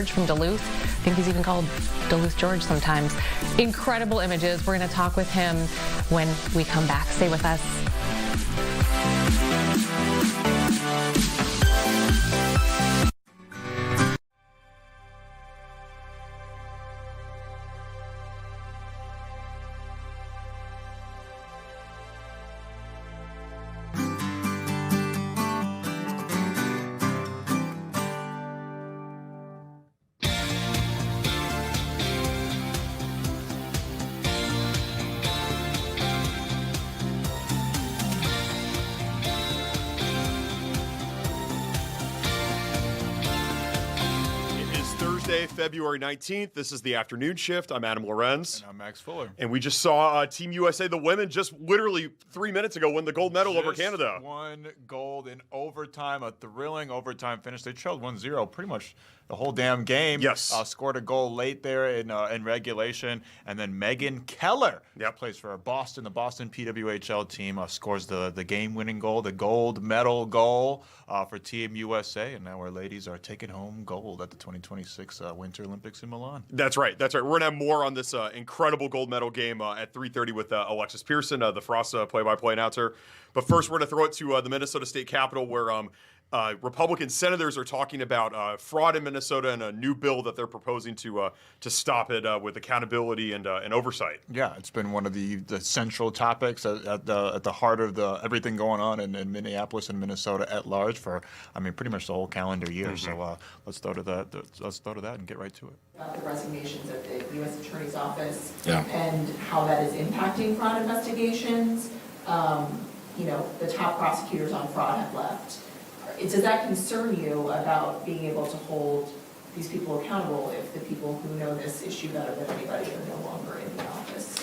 from Duluth. I think he's even called Duluth George sometimes. Incredible images. We're going to talk with him when we come back. Stay with us. February 19th. This is the afternoon shift. I'm Adam Lorenz. And I'm Max Fuller. And we just saw Team USA, the women, just literally 3 minutes ago win the gold medal over Canada. Won gold in overtime, a thrilling overtime finish. They trailed 1-0 pretty much the whole damn game. Yes. Scored a goal late there in regulation. And then Megan Keller, plays for Boston, the Boston PWHL team, scores the game-winning goal, the gold medal goal for Team USA. And now our ladies are taking home gold at the 2026 Winter Olympics in Milan. That's right. We're going to have more on this incredible gold medal game at 3:30 with Alexis Pearson, the Frost play-by-play announcer. But first, we're going to throw it to the Minnesota State Capitol, where Republican senators are talking about fraud in Minnesota and a new bill that they're proposing to stop it with accountability and oversight. Yeah, it's been one of the central topics at the heart of everything going on in Minneapolis and Minnesota at large for, pretty much the whole calendar year. Mm-hmm. So let's go to that and get right to it. About the resignations at the U.S. Attorney's Office and how that is impacting fraud investigations. The top prosecutors on fraud have left. Does that concern you about being able to hold these people accountable if the people who know this issue better than anybody are no longer in the office?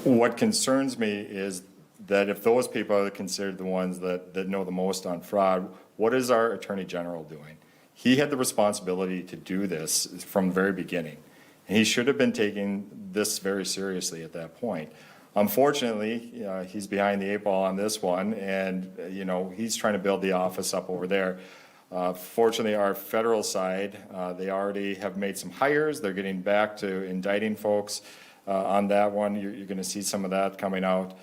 What concerns me is that if those people are considered the ones that know the most on fraud, what is our Attorney General doing? He had the responsibility to do this from the very beginning, and he should have been taking this very seriously at that point. Unfortunately, he's behind the 8 ball on this one, and he's trying to build the office up over there. Fortunately, our federal side, they already have made some hires. They're getting back to indicting folks on that one. You're going to see some of that coming out.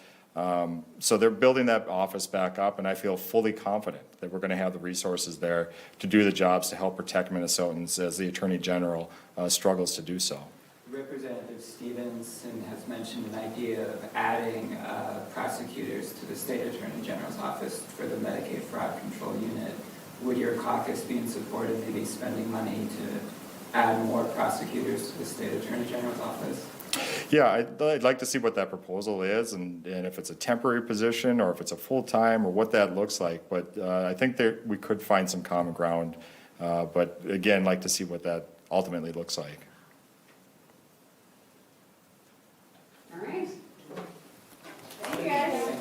So they're building that office back up, and I feel fully confident that we're going to have the resources there to do the jobs to help protect Minnesotans as the Attorney General struggles to do so. Representative Stevenson has mentioned an idea of adding prosecutors to the State Attorney General's office for the Medicaid Fraud Control Unit. Would your caucus be in support of maybe spending money to add more prosecutors to the State Attorney General's office? Yeah, I'd like to see what that proposal is, and if it's a temporary position or if it's a full-time or what that looks like. But I think that we could find some common ground. But again, like to see what that ultimately looks like. All right. Thank you, guys.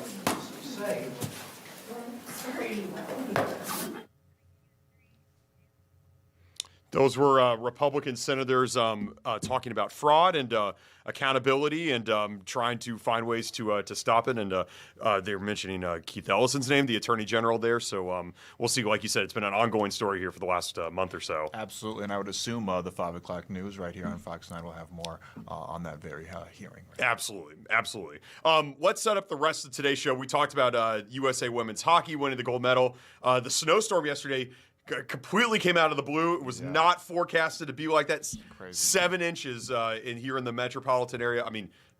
Sorry. Those were Republican senators talking about fraud and accountability and trying to find ways to stop it. And they were mentioning Keith Ellison's name, the Attorney General there. So we'll see. Like you said, it's been an ongoing story here for the last month or so. Absolutely. And I would assume the 5 o'clock news right here on Fox 9 will have more on that very hearing. Right? Absolutely. Let's set up the rest of today's show. We talked about USA women's hockey winning the gold medal. The snowstorm yesterday completely came out of the blue. It was not forecasted to be like that. Crazy. 7 inches here in the metropolitan area.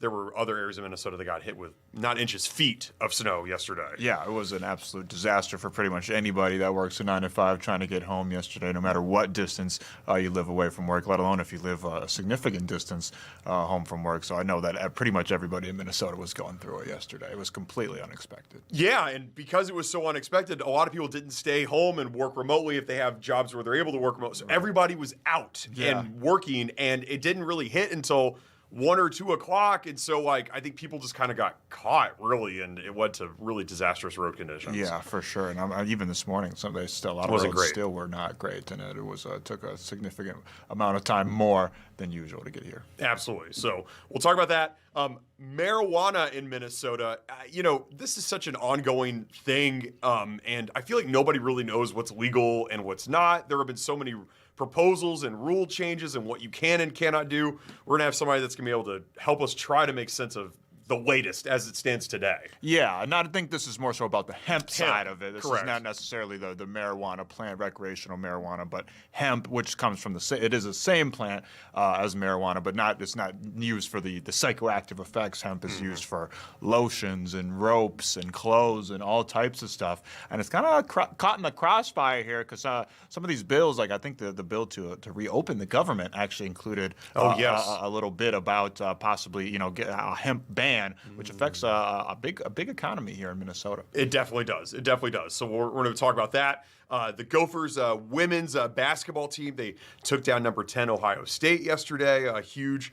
There were other areas of Minnesota that got hit with not inches, feet of snow yesterday. Yeah, it was an absolute disaster for pretty much anybody that works a 9 to 5 trying to get home yesterday, no matter what distance you live away from work, let alone if you live a significant distance home from work. So I know that pretty much everybody in Minnesota was going through it yesterday. It was completely unexpected. Yeah, and because it was so unexpected, a lot of people didn't stay home and work remotely if they have jobs where they're able to work remote. So everybody was out and working, and it didn't really hit until 1 or 2 o'clock, and so I think people just kind of got caught really, and it led to really disastrous road conditions. Yeah, for sure. And even this morning, a lot of roads still were not great, and it was took a significant amount of time more than usual to get here. Absolutely. So we'll talk about that. Marijuana in Minnesota. This is such an ongoing thing, and I feel like nobody really knows what's legal and what's not. There have been so many proposals and rule changes and what you can and cannot do. We're going to have somebody that's going to be able to help us try to make sense of the latest as it stands today. Yeah, and I think this is more so about the hemp side of it. This correct. is not necessarily the marijuana plant, recreational marijuana, but hemp, which comes from it is the same plant as marijuana, but it's not used for the psychoactive effects. Hemp is used for lotions and ropes and clothes and all types of stuff. And it's kind of caught in the crossfire here because some of these bills, like I think the bill to reopen the government actually included a little bit about possibly get a hemp ban, which affects a big economy here in Minnesota. It definitely does. It definitely does. So we're going to talk about that. The Gophers women's basketball team, they took down number 10 Ohio State yesterday. A huge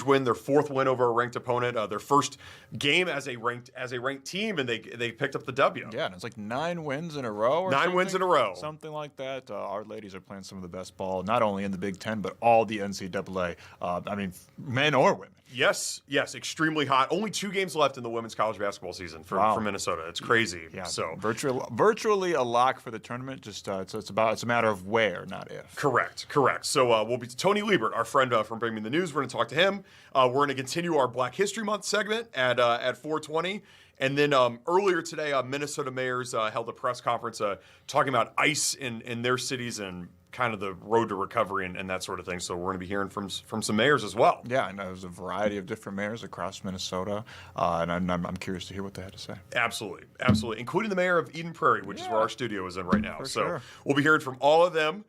win. Their fourth win over a ranked opponent. Their first game as a ranked team, and they picked up the W. Yeah, and it's like 9 wins in a row. Or 9 wins in a row. Something like that. Our ladies are playing some of the best ball, not only in the Big Ten, but all the NCAA. Men or women. Yes, extremely hot. Only 2 games left in the women's college basketball season for Minnesota. It's crazy. Yeah, so virtually a lock for the tournament. Just it's a matter of where, not if. Correct. So we'll be Tony Liebert, our friend from Bring Me the News. We're going to talk to him. We're going to continue our Black History Month segment at 4:20. And then earlier today, Minnesota mayors held a press conference talking about ICE in their cities and kind of the road to recovery and that sort of thing. So we're going to be hearing from some mayors as well. Yeah, and there's a variety of different mayors across Minnesota, and I'm curious to hear what they had to say. Absolutely, including the mayor of Eden Prairie, which is where our studio is in right now. So sure. We'll be hearing from all of them.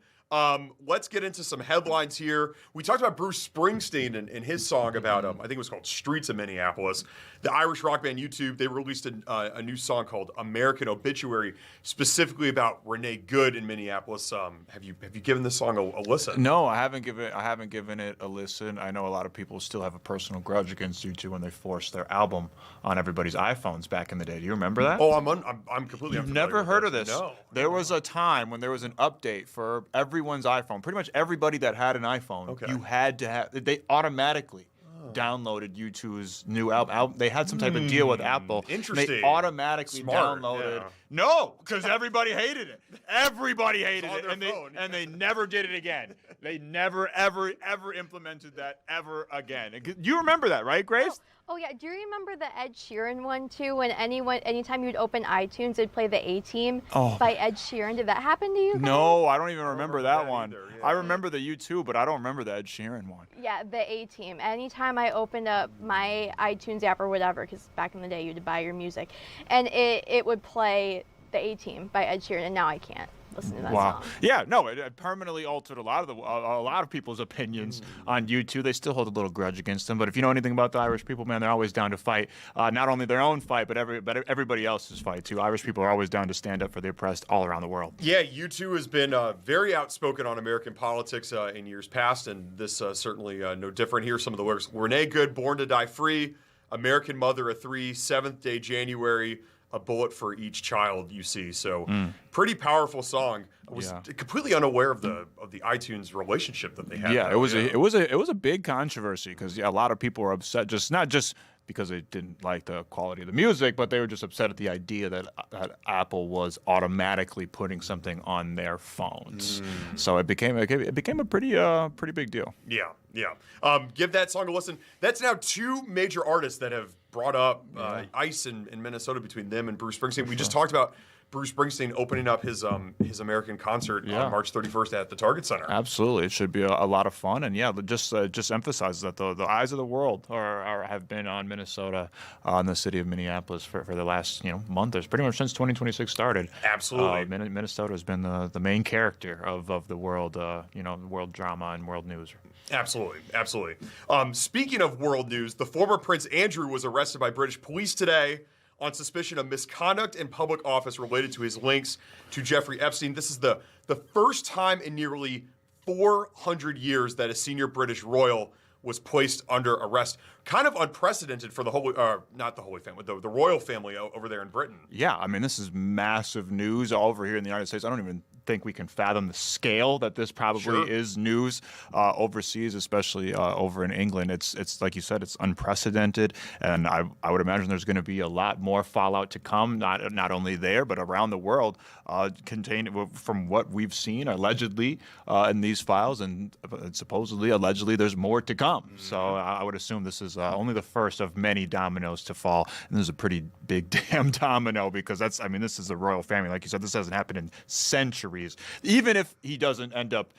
Let's get into some headlines here. We talked about Bruce Springsteen and his song about, I think it was called Streets of Minneapolis. The Irish rock band YouTube, they released a new song called American Obituary, specifically about Renee Good in Minneapolis. Have you given this song a listen? No, I haven't given it a listen. I know a lot of people still have a personal grudge against YouTube when they forced their album on everybody's iPhones back in the day. Do you remember that? Oh, I'm completely You've unfamiliar never with heard of this? No. There was a time when there was an update for everyone's iPhone. Pretty much everybody that had an iPhone, Okay. you had to have. They automatically downloaded U2's new album. They had some type of deal with Apple. Interesting. They automatically Smart, downloaded. yeah. No, because everybody hated it. Everybody hated on it, their and phone. they never did it again. They never ever implemented that ever again. You remember that, right, Grace? Oh yeah, do you remember the Ed Sheeran one too? When anytime you'd open iTunes, it'd play the A-Team by Ed Sheeran. Did that happen to you guys? No, I don't even remember that that one. either, yeah. I remember the U2, but I don't remember the Ed Sheeran one. Yeah, the A-Team. Anytime I opened up my iTunes app or whatever, because back in the day you'd buy your music, and it would play the A-Team by Ed Sheeran, and now I can't listen to that Wow. song. Yeah, no, it permanently altered a lot of people's opinions on YouTube. They still hold a little grudge against them, but if you know anything about the Irish people, man, they're always down to fight. Not only their own fight, but everybody else's fight too. Irish people are always down to stand up for the oppressed all around the world. Yeah, U2 has been very outspoken on American politics in years past, and this certainly no different. Here's some of the lyrics. Renee Good, Born to Die Free, American Mother of Three, Seventh Day January, a bullet for each child you see. So pretty powerful song. I was completely unaware of the iTunes relationship that they had. Yeah, it was a big controversy because a lot of people were upset, not just because they didn't like the quality of the music, but they were just upset at the idea that Apple was automatically putting something on their phones. So it became a pretty big deal. Yeah. Give that song a listen. That's now 2 major artists that have brought up ICE in Minnesota between them and Bruce Springsteen. We just talked about Bruce Springsteen opening up his American concert on March 31st at the Target Center. Absolutely, it should be a lot of fun, and just emphasizes that the eyes of the world have been on Minnesota, on the city of Minneapolis for the last month. There's pretty much since 2026 started. Absolutely, Minnesota has been the main character of the world, world drama and world news. Absolutely. Speaking of world news, the former Prince Andrew was arrested by British police today on suspicion of misconduct in public office related to his links to Jeffrey Epstein. This is the first time in nearly 400 years that a senior British royal was placed under arrest. Kind of unprecedented for not the Holy Family, the royal family over there in Britain. Yeah, I mean, this is massive news all over here in the United States. I don't even think we can fathom the scale that this probably is news overseas, especially over in England. It's like you said, it's unprecedented, and I would imagine there's going to be a lot more fallout to come, not only there but around the world, contained from what we've seen allegedly in these files, and supposedly allegedly there's more to come. So I would assume this is only the first of many dominoes to fall, and this is a pretty big damn domino, because this is the royal family. Like you said, this hasn't happened in centuries. Even if he doesn't end up,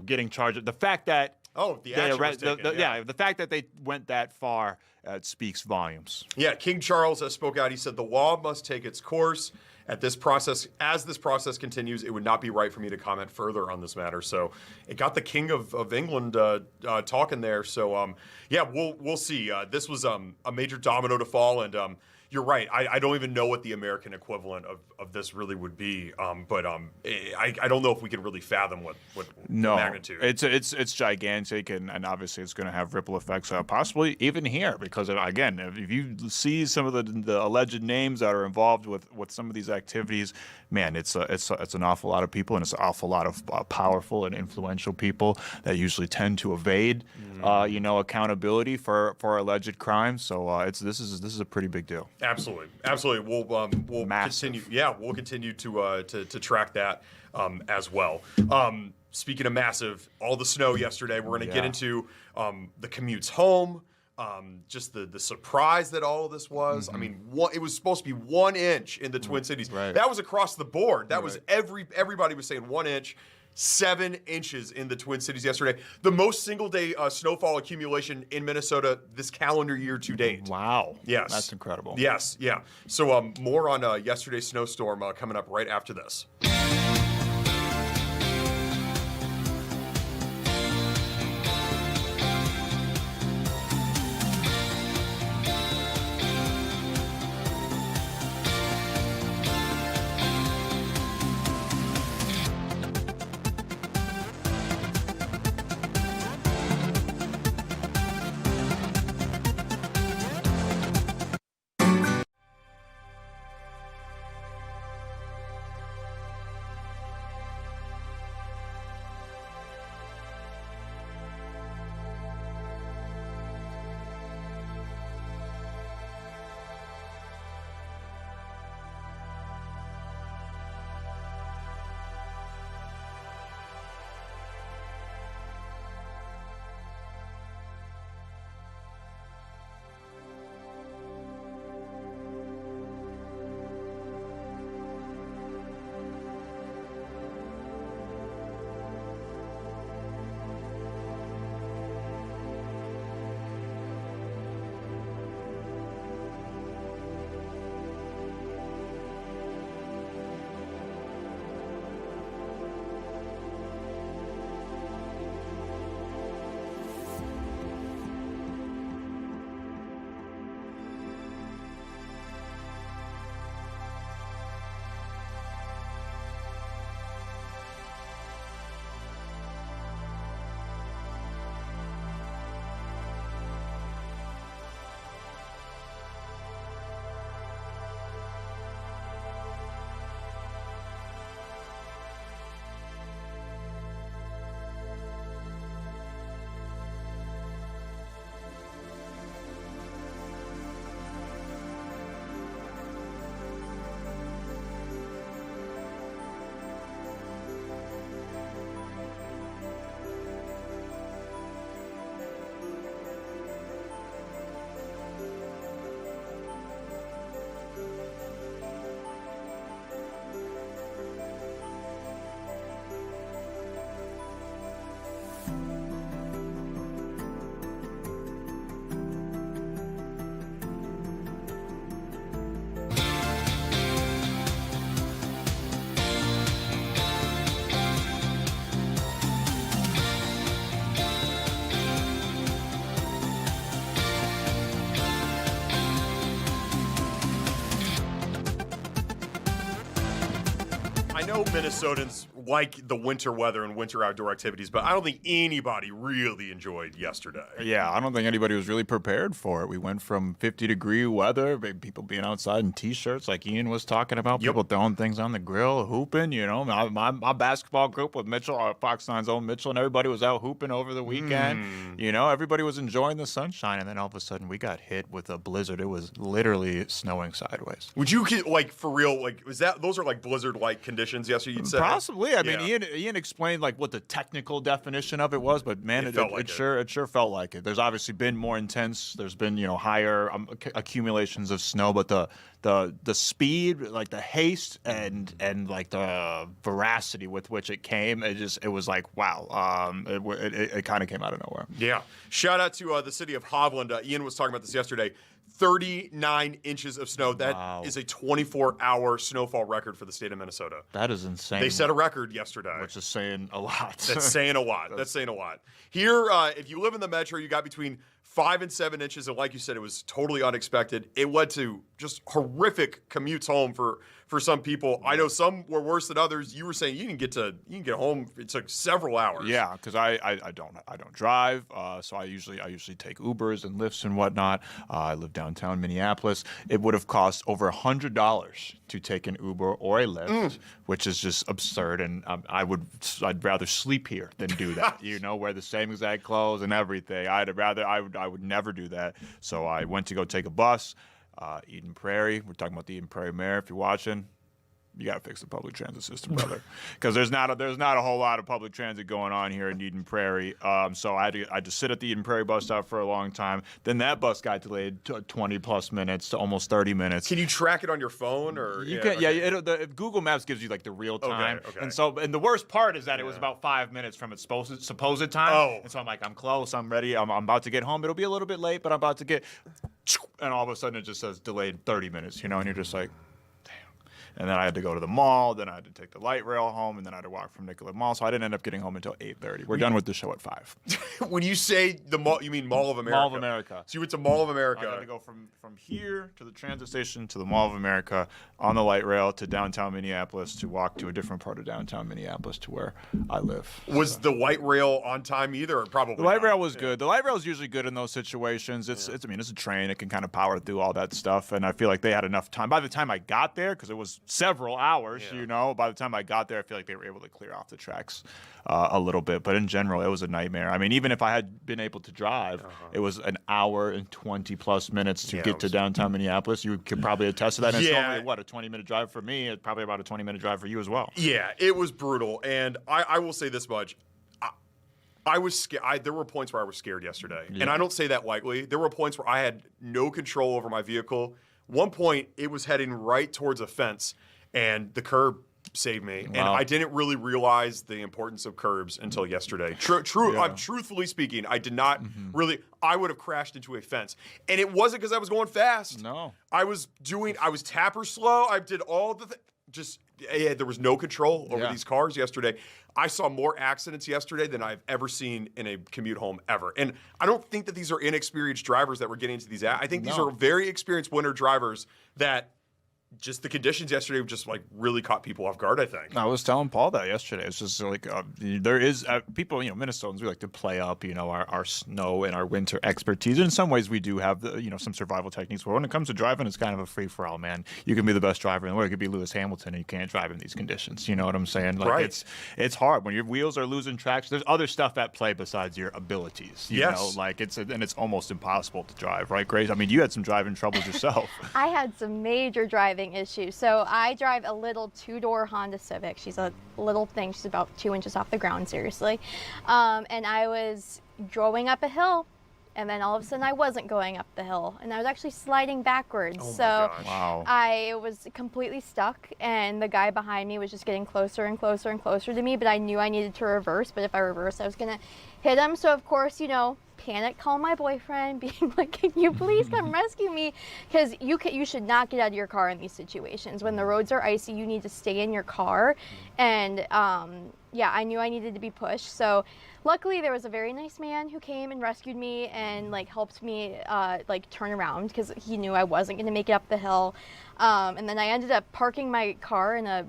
getting charged, the fact that the fact that they went that far speaks volumes. Yeah, King Charles spoke out. He said the law must take its course. As this process continues, it would not be right for me to comment further on this matter. So it got the King of England talking there. So we'll see. This was a major domino to fall, and you're right. I don't even know what the American equivalent of this really would be. But I don't know if we can really fathom what magnitude. It's gigantic, and obviously it's going to have ripple effects, possibly even here, because again, if you see some of the alleged names that are involved with some of these activities, man, it's an awful lot of people, and it's an awful lot of powerful and influential people that usually tend to evade, accountability for alleged crimes. So this is a pretty big deal. Absolutely. We'll Massive. continue. Yeah, we'll continue to track that as well. Speaking of massive, all the snow yesterday. We're going to get into the commutes home. Just the surprise that all of this was. I mean, it was supposed to be 1 inch in the Twin Cities. Right. That was across the board. That was everybody was saying 1 inch. 7 inches in the Twin Cities yesterday. The most single-day snowfall accumulation in Minnesota this calendar year to date. Wow. Yes. That's incredible. Yes, yeah. So more on yesterday's snowstorm coming up right after this. know Minnesotans like the winter weather and winter outdoor activities, but I don't think anybody really enjoyed yesterday. Yeah, I don't think anybody was really prepared for it. We went from 50-degree weather, people being outside in T-shirts like Ian was talking about, people throwing things on the grill, hooping, you know. My basketball group with Mitchell, Fox 9's own Mitchell, and everybody was out hooping over the weekend. You know, everybody was enjoying the sunshine, and then all of a sudden we got hit with a blizzard. It was literally snowing sideways. Would you, like, for real, like, those are like blizzard-like conditions yesterday, you'd say? Possibly. I mean, Ian explained like what the technical definition of it was, but man, it sure felt like it. There's obviously been more intense. There's been, you know, higher accumulations of snow, but the speed, like the haste and like the veracity with which it came, it was like, wow. It kind of came out of nowhere. Yeah. Shout out to the city of Hovland. Ian was talking about this yesterday. 39 inches of snow. That is a 24-hour snowfall record for the state of Minnesota. That is insane. They set a record yesterday. Which is saying a lot. That's saying a lot. That's saying a lot. Here, if you live in the metro, you got between 5 and 7 inches, and like you said, it was totally unexpected. It led to just horrific commutes home for some people. I know some were worse than others. You were saying you can get home. It took several hours. Yeah, because I don't drive, so I usually take Ubers and Lyfts and whatnot. I live downtown Minneapolis. It would have cost over $100 to take an Uber or a Lyft, which is just absurd. And I'd rather sleep here than do that. You know, wear the same exact clothes and everything. I would never do that. So I went to go take a bus. Eden Prairie. We're talking about the Eden Prairie mayor. If you're watching, you got to fix the public transit system, brother, because there's not a whole lot of public transit going on here in Eden Prairie. So I had to sit at the Eden Prairie bus stop for a long time. Then that bus got delayed to 20 plus minutes to almost 30 minutes. Can you track it on your phone or? You can. Okay. Yeah. Google Maps gives you like the real time. Okay. And the worst part is that it was about 5 minutes from its supposed time. Oh. And so I'm like, I'm close. I'm ready. I'm about to get home. It'll be a little bit late, but I'm about to get. And all of a sudden it just says delayed 30 minutes. You know, and you're just like. And then I had to go to the mall. Then I had to take the light rail home, and then I had to walk from Nicollet Mall. So I didn't end up getting home until 8:30. We're done with the show at 5. When you say the mall, you mean Mall of America? Mall of America. So you went to Mall of America. I had to go from here to the transit station to the Mall of America on the light rail to downtown Minneapolis to walk to a different part of downtown Minneapolis to where I live. Was the light rail on time either? Or probably. The light rail was good. The light rail is usually good in those situations. It's a train. It can kind of power through all that stuff, and I feel like they had enough time. By the time I got there, because it was several hours. You know, by the time I got there, I feel like they were able to clear off the tracks a little bit. But in general, it was a nightmare. I mean, even if I had been able to drive, it was an hour and 20 plus minutes to get to downtown Minneapolis. You could probably attest to that. And it's only, a 20-minute drive for me. It's probably about a 20-minute drive for you as well. Yeah, it was brutal. And I will say this much. I was scared. There were points where I was scared yesterday. Yeah. And I don't say that lightly. There were points where I had no control over my vehicle. One point, it was heading right towards a fence. And the curb saved me. Wow. And I didn't really realize the importance of curbs until yesterday. I'm truthfully speaking, I did not really. I would have crashed into a fence. And it wasn't because I was going fast. No. I was tapper slow. I did all the there was no control over these cars yesterday. I saw more accidents yesterday than I've ever seen in a commute home ever. And I don't think that these are inexperienced drivers that were getting into these. I think these are very experienced winter drivers that just the conditions yesterday just like really caught people off guard, I think. I was telling Paul that yesterday. It's just like there is people, you know, Minnesotans, we like to play up, you know, our snow and our winter expertise. In some ways, we do have some survival techniques. But when it comes to driving, it's kind of a free for all, man. You can be the best driver in the world. You could be Lewis Hamilton, and you can't drive in these conditions. You know what I'm saying? Like it's hard when your wheels are losing traction. There's other stuff at play besides your abilities. You know, like it's almost impossible to drive, right, Grace? I mean, you had some driving troubles yourself. I had some major driving issues. So I drive a little 2-door Honda Civic. She's a little thing. She's about 2 inches off the ground, seriously. And I was going up a hill, and then all of a sudden I wasn't going up the hill, and I was actually sliding backwards. Oh my gosh. Wow. I was completely stuck, and the guy behind me was just getting closer and closer and closer to me, but I knew I needed to reverse, but if I reversed, I was gonna hit him. So of course, you know, panic, call my boyfriend, being like, can you please come rescue me? Because you should not get out of your car in these situations. When the roads are icy, you need to stay in your car. And I knew I needed to be pushed. So luckily there was a very nice man who came and rescued me and like helped me like turn around because he knew I wasn't going to make it up the hill. And then I ended up parking my car in a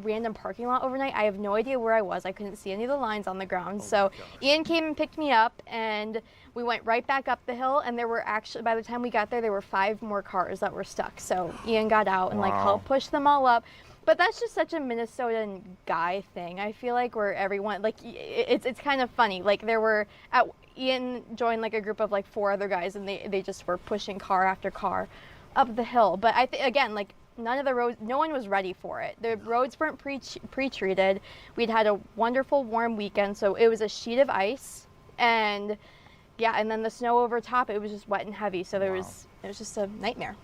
random parking lot overnight. I have no idea where I was. I couldn't see any of the lines on the ground. So Ian came and picked me up, and we went right back up the hill, and there were actually, by the time we got there were 5 more cars that were stuck. So Ian got out and like helped push them all up. But that's just such a Minnesotan guy thing. I feel like where everyone, like, it's kind of funny. Like Ian joined like a group of like 4 other guys, and they just were pushing car after car up the hill. But again, like, none of the roads, no one was ready for it. The roads weren't pre-treated. We'd had a wonderful warm weekend, so it was a sheet of ice, and and then the snow over top, it was just wet and heavy. So it was just a nightmare.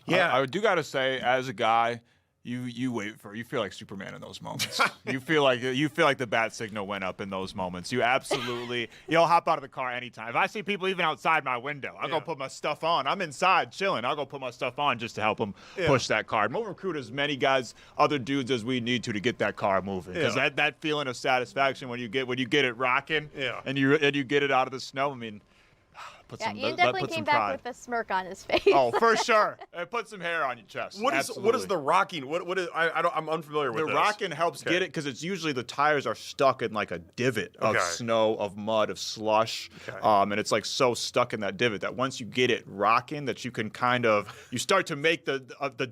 Yeah, I do gotta say, as a guy, you feel like Superman in those moments. you feel like the bat signal went up in those moments. You absolutely, you'll hop out of the car anytime. If I see people even outside my window, I'll go put my stuff on. I'm inside chilling. I'll go put my stuff on just to help them push that car. And we'll recruit as many guys, other dudes as we need to get that car moving. Because that feeling of satisfaction when you get it rocking, and you get it out of the snow. I mean, Ian definitely came back with a smirk on his face. Oh, for sure. And put some hair on your chest. What is the rocking? What is I'm unfamiliar with the this. rocking helps get it because it's usually the tires are stuck in like a divot of snow, of mud, of slush, and it's like so stuck in that divot that once you get it rocking, that you can kind of start to make the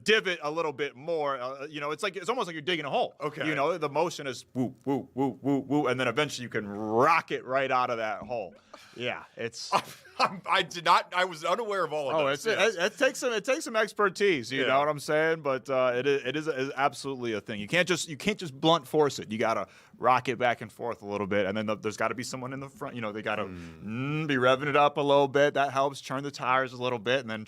divot a little bit more. It's almost like you're digging a hole. Okay. The motion is woo woo woo woo woo, and then eventually you can rock it right out of that hole. Yeah, it's. I was unaware of all of this. It takes some expertise. You know what I'm saying? But it is absolutely a thing. You can't just blunt force it. You gotta rock it back and forth a little bit, and then there's got to be someone in the front. They gotta be revving it up a little bit. That helps turn the tires a little bit, and then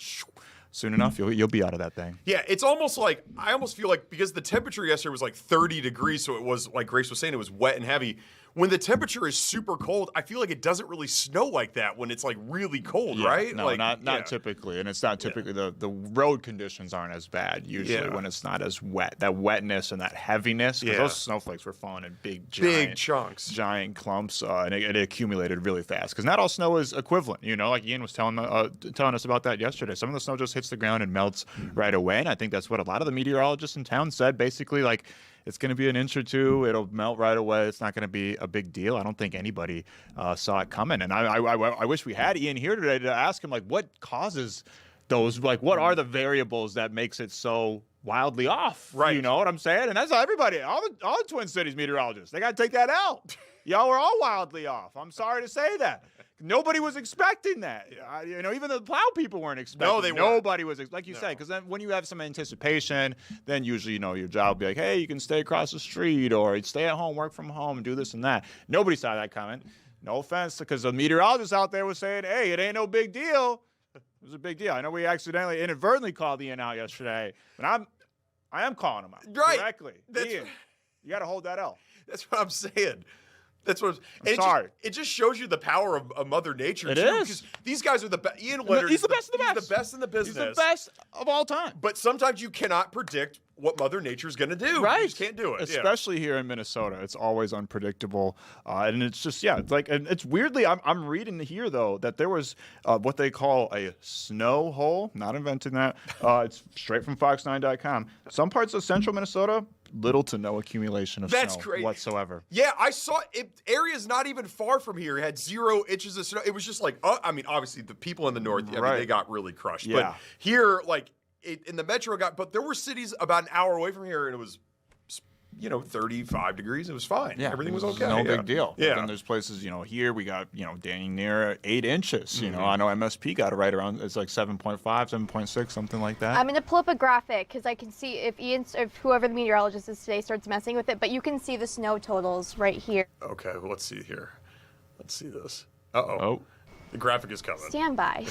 soon enough you'll be out of that thing. Yeah, it's almost like I almost feel like because the temperature yesterday was like 30 degrees, so it was like Grace was saying, it was wet and heavy. When the temperature is super cold, I feel like it doesn't really snow like that when it's like really cold, right? No, not typically, and it's not typically the road conditions aren't as bad usually when it's not as wet. That wetness and that heaviness, because those snowflakes were falling in big chunks, giant clumps, and it accumulated really fast. Because not all snow is equivalent. Like Ian was telling us about that yesterday. Some of the snow just hits the ground and melts right away, and I think that's what a lot of the meteorologists in town said. Basically, like, it's going to be an inch or two. It'll melt right away. It's not going to be a big deal. I don't think anybody saw it coming. And I wish we had Ian here today to ask him, like, what causes those? Like, what are the variables that makes it so wildly off? Right. You know what I'm saying? And that's everybody, all the Twin Cities meteorologists. They got to take that out. Y'all were all wildly off. I'm sorry to say that. Nobody was expecting that. Even the plow people weren't expecting. No, they weren't. Nobody was, like you said, because then when you have some anticipation, then usually, your job will be like, hey, you can stay across the street, or stay at home, work from home, and do this and that. Nobody saw that coming. No offense, because the meteorologist out there was saying, hey, it ain't no big deal. It was a big deal. I know we inadvertently called Ian out yesterday, but I am calling him out directly. Ian, you got to hold that L. That's what I'm saying. That's what I'm sorry. It just shows you the power of Mother Nature. It too, is. Because these guys are the best. Ian Leonard. He's the best of the best. He's the best in the business. He's the best of all time. But sometimes you cannot predict what Mother Nature is going to do. Right. You just can't do it. Especially here in Minnesota. It's always unpredictable. And it's just, it's like, and it's weirdly, I'm reading here, though, that there was what they call a snow hole. Not inventing that. It's straight from Fox9.com. Some parts of central Minnesota, little to no accumulation of snow whatsoever. Yeah, I saw it. Areas not even far from here had 0 inches of snow. It was just like, obviously the people in the north, they got really crushed. Yeah. But here, like, in the metro but there were cities about an hour away from here, and it was 35 degrees. It was fine. Yeah, Everything was okay. No big deal. Yeah. But then there's places, here we got, dang near 8 inches. I know MSP got it right around, it's like 7.5, 7.6, something like that. I'm going to pull up a graphic because I can see if whoever the meteorologist is today starts messing with it, but you can see the snow totals right here. Okay, well, let's see here. Let's see this. Uh-oh. Oh. The graphic is coming. Stand by.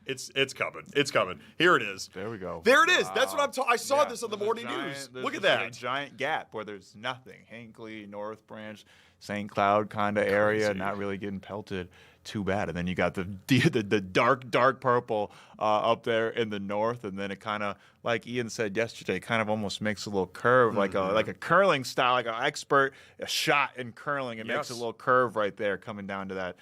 It's coming. It's coming. Here it is. There we go. There it is. That's what I'm talking. I saw this on the morning news. Look at that. A giant gap where there's nothing. Hinckley, North Branch, St. Cloud kind of area, Crazy. not really getting pelted too bad. And then you got the dark purple up there in the north, and then it kind of, like Ian said yesterday, kind of almost makes a little curve, like a curling style, like a shot in curling. It makes a little curve right there coming down to that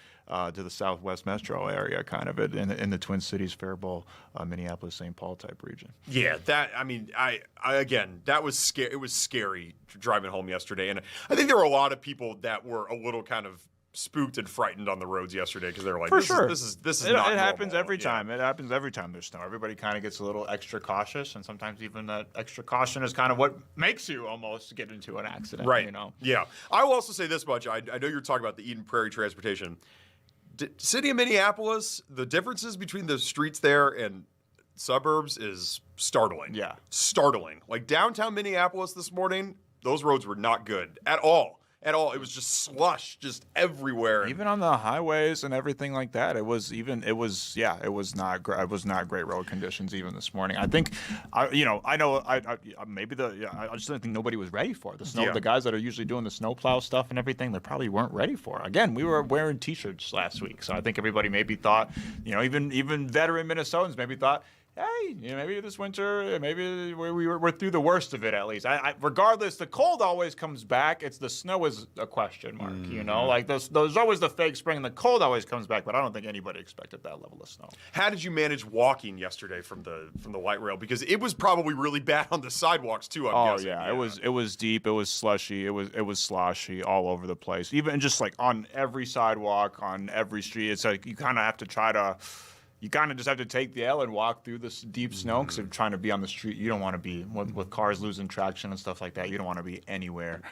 to the southwest metro area, kind of in the Twin Cities, Faribault, Minneapolis-St. Paul type region. Yeah, I again, that was scary. It was scary driving home yesterday, and I think there were a lot of people that were a little kind of spooked and frightened on the roads yesterday because they were like, this is not It happens normal. every time. It happens every time there's snow. Everybody kind of gets a little extra cautious, and sometimes even that extra caution is kind of what makes you almost get into an accident. Right. You know. Yeah. I will also say this much. I know you're talking about the Eden Prairie transportation. City of Minneapolis, the differences between the streets there and suburbs is startling. Yeah. Startling. Like downtown Minneapolis this morning, those roads were not good at all. At all. It was just slush just everywhere. Even on the highways and everything like that, it was not great road conditions even this morning. I think, I just didn't think nobody was ready for it. The snow. Yeah. The guys that are usually doing the snowplow stuff and everything, they probably weren't ready for it. Again, we were wearing T-shirts last week, so I think everybody maybe thought, even veteran Minnesotans maybe thought, hey, maybe this winter, maybe we're through the worst of it at least. Regardless, the cold always comes back. It's the snow is a question mark, Like there's always the fake spring, and the cold always comes back. But I don't think anybody expected that level of snow. How did you manage walking yesterday from the light rail? Because it was probably really bad on the sidewalks too. I'm guessing. Yeah, it was deep, it was slushy, it was sloshy all over the place. Even just like on every sidewalk, on every street, it's like you kind of have to just have to take the L and walk through this deep snow because if you're trying to be on the street, you don't want to be, with cars losing traction and stuff like that, you don't want to be anywhere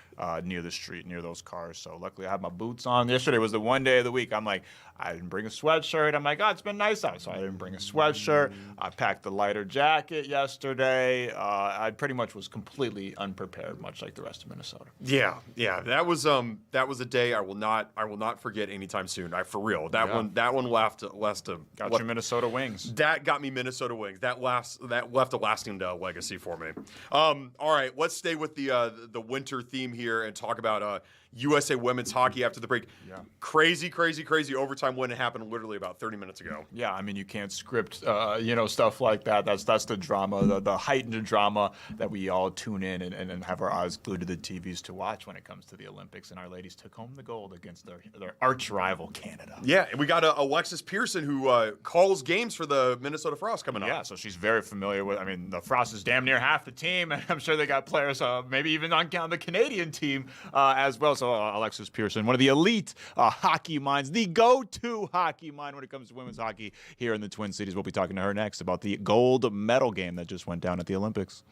near the street, near those cars. So luckily I had my boots on. Yesterday was the one day of the week. I'm like, I didn't bring a sweatshirt. I'm like, it's been nice out. So I didn't bring a sweatshirt. I packed the lighter jacket yesterday. I pretty much was completely unprepared, much like the rest of Minnesota. Yeah. That was a day I will not forget anytime soon. For real. That one left Your Minnesota wings. That got me Minnesota wings. That left a lasting legacy for me. All right, let's stay with the winter theme here and talk about USA women's hockey after the break. Yeah. Crazy overtime win. It happened literally about 30 minutes ago. Yeah, I mean, you can't script, stuff like that. That's the drama, the heightened drama that we all tune in and have our eyes glued to the TVs to watch when it comes to the Olympics. And our ladies took home the gold against their arch rival, Canada. Yeah, and we got Alexis Pearson who calls games for the Minnesota Frost coming up. Yeah, so she's very familiar with. I mean, the Frost is damn near half the team, and I'm sure they got players, maybe even on the Canadian team as well. So Alexis Pearson, one of the elite hockey minds, the go-to hockey mind when it comes to women's hockey here in the Twin Cities. We'll be talking to her next about the gold medal game that just went down at the Olympics.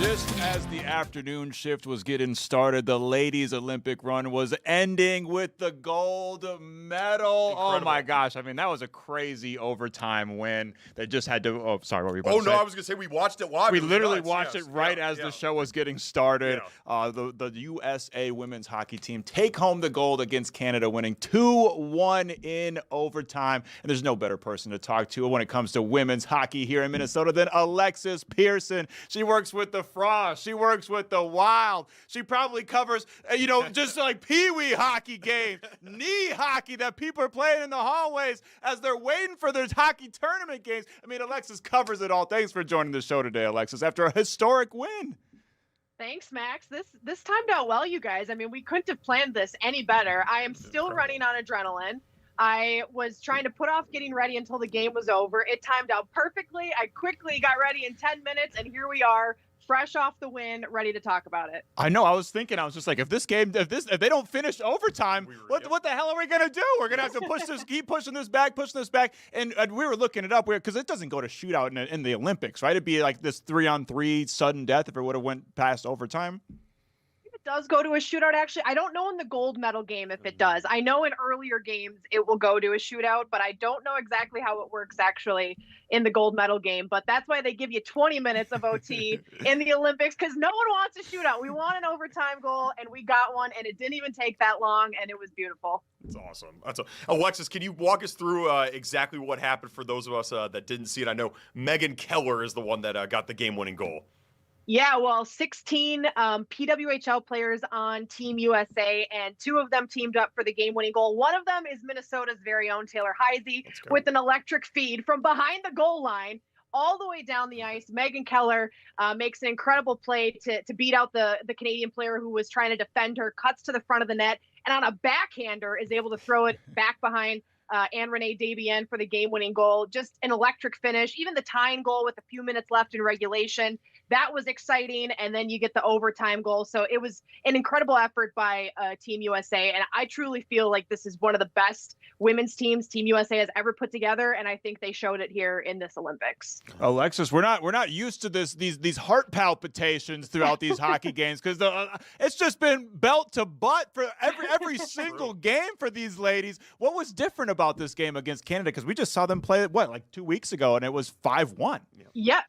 Just as the afternoon shift was getting started, the ladies' Olympic run was ending with the gold medal. Incredible. Oh my gosh. I mean, that was a crazy overtime win. They just had to, oh, sorry, what were you about to say? I was going to say we watched it live. We It was literally nuts. watched it right as the show was getting started. Yeah. The USA women's hockey team take home the gold against Canada, winning 2-1 in overtime. And there's no better person to talk to when it comes to women's hockey here in Minnesota than Alexis Pearson. She works with the Frost. She works with the Wild. She probably covers, just like peewee hockey games, knee hockey that people are playing in the hallways as they're waiting for their hockey tournament games. I mean, Alexis covers it all. Thanks for joining the show today, Alexis, after a historic win. Thanks, Max. This timed out well, you guys. I mean, we couldn't have planned this any better. I am still running on adrenaline. I was trying to put off getting ready until the game was over. It timed out perfectly. I quickly got ready in 10 minutes, and here we are, fresh off the win, ready to talk about it. I know. I was just like, if they don't finish overtime, what the hell are we gonna do? We're gonna have to keep pushing this back, and we were looking it up because it doesn't go to shootout in the Olympics, right? It'd be like this 3-on-3 sudden death if it would have went past overtime. Does go to a shootout, actually. I don't know in the gold medal game if it does. I know in earlier games it will go to a shootout, but I don't know exactly how it works actually in the gold medal game. But that's why they give you 20 minutes of OT in the Olympics, because no one wants a shootout. We want an overtime goal, and we got one, and it didn't even take that long, and it was beautiful. That's awesome. Alexis, can you walk us through exactly what happened for those of us that didn't see it? I know Megan Keller is the one that got the game-winning goal. Yeah, well, 16 PWHL players on Team USA, and 2 of them teamed up for the game-winning goal. One of them is Minnesota's very own Taylor Heisey with an electric feed from behind the goal line all the way down the ice. Megan Keller makes an incredible play to beat out the Canadian player who was trying to defend her, cuts to the front of the net, and on a backhander is able to throw it back behind Anne-Renee Desbiens for the game-winning goal. Just an electric finish. Even the tying goal with a few minutes left in regulation, that was exciting. And then you get the overtime goal. So it was an incredible effort by Team USA. And I truly feel like this is one of the best women's teams Team USA has ever put together. And I think they showed it here in this Olympics. Alexis, we're not used to these heart palpitations throughout these hockey games, because it's just been belt to butt for every single game for these ladies. What was different about this game against Canada? Because we just saw them play like 2 weeks ago, and it was 5-1. Yeah.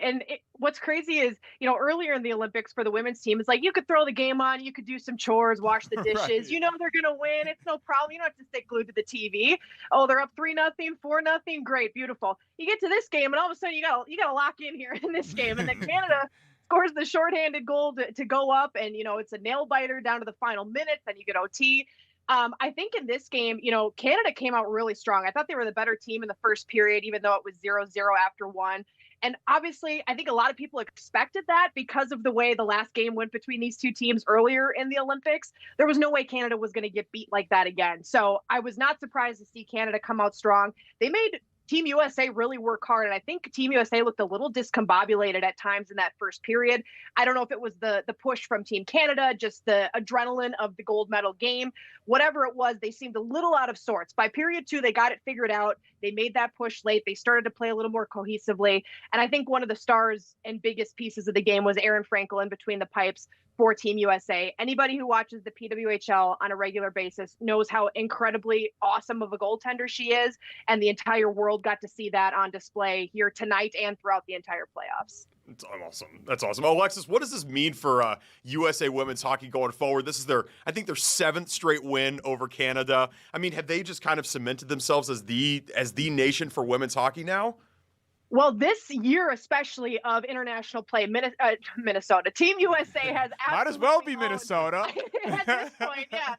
And what's crazy is, earlier in the Olympics for the women's team, it's like you could throw the game on, you could do some chores, wash the dishes. Right. You know they're going to win. It's no problem. You don't have to stay glued to the TV. Oh, they're up 3-0, 4-0. Great, beautiful. You get to this game, and all of a sudden you got to lock in here in this game. And then Canada scores the shorthanded goal to go up, and it's a nail biter down to the final minutes. Then you get OT. I think in this game, Canada came out really strong. I thought they were the better team in the first period, even though it was 0-0 after 1. And obviously, I think a lot of people expected that because of the way the last game went between these two teams earlier in the Olympics. There was no way Canada was going to get beat like that again. So I was not surprised to see Canada come out strong. They made Team USA really work hard, and I think Team USA looked a little discombobulated at times in that first period. I don't know if it was the push from Team Canada, just the adrenaline of the gold medal game. Whatever it was, they seemed a little out of sorts. By period 2, they got it figured out. They made that push late. They started to play a little more cohesively, and I think one of the stars and biggest pieces of the game was Erin Frankel between the pipes for Team USA. Anybody who watches the PWHL on a regular basis knows how incredibly awesome of a goaltender she is, and the entire world got to see that on display here tonight and throughout the entire playoffs. That's awesome. That's awesome. Alexis, what does this mean for USA women's hockey going forward? This is their 7th straight win over Canada. I mean, have they just kind of cemented themselves as the nation for women's hockey now? Well, this year, especially of international play, Minnesota, Team USA has absolutely might as well be Minnesota. At this point, yeah.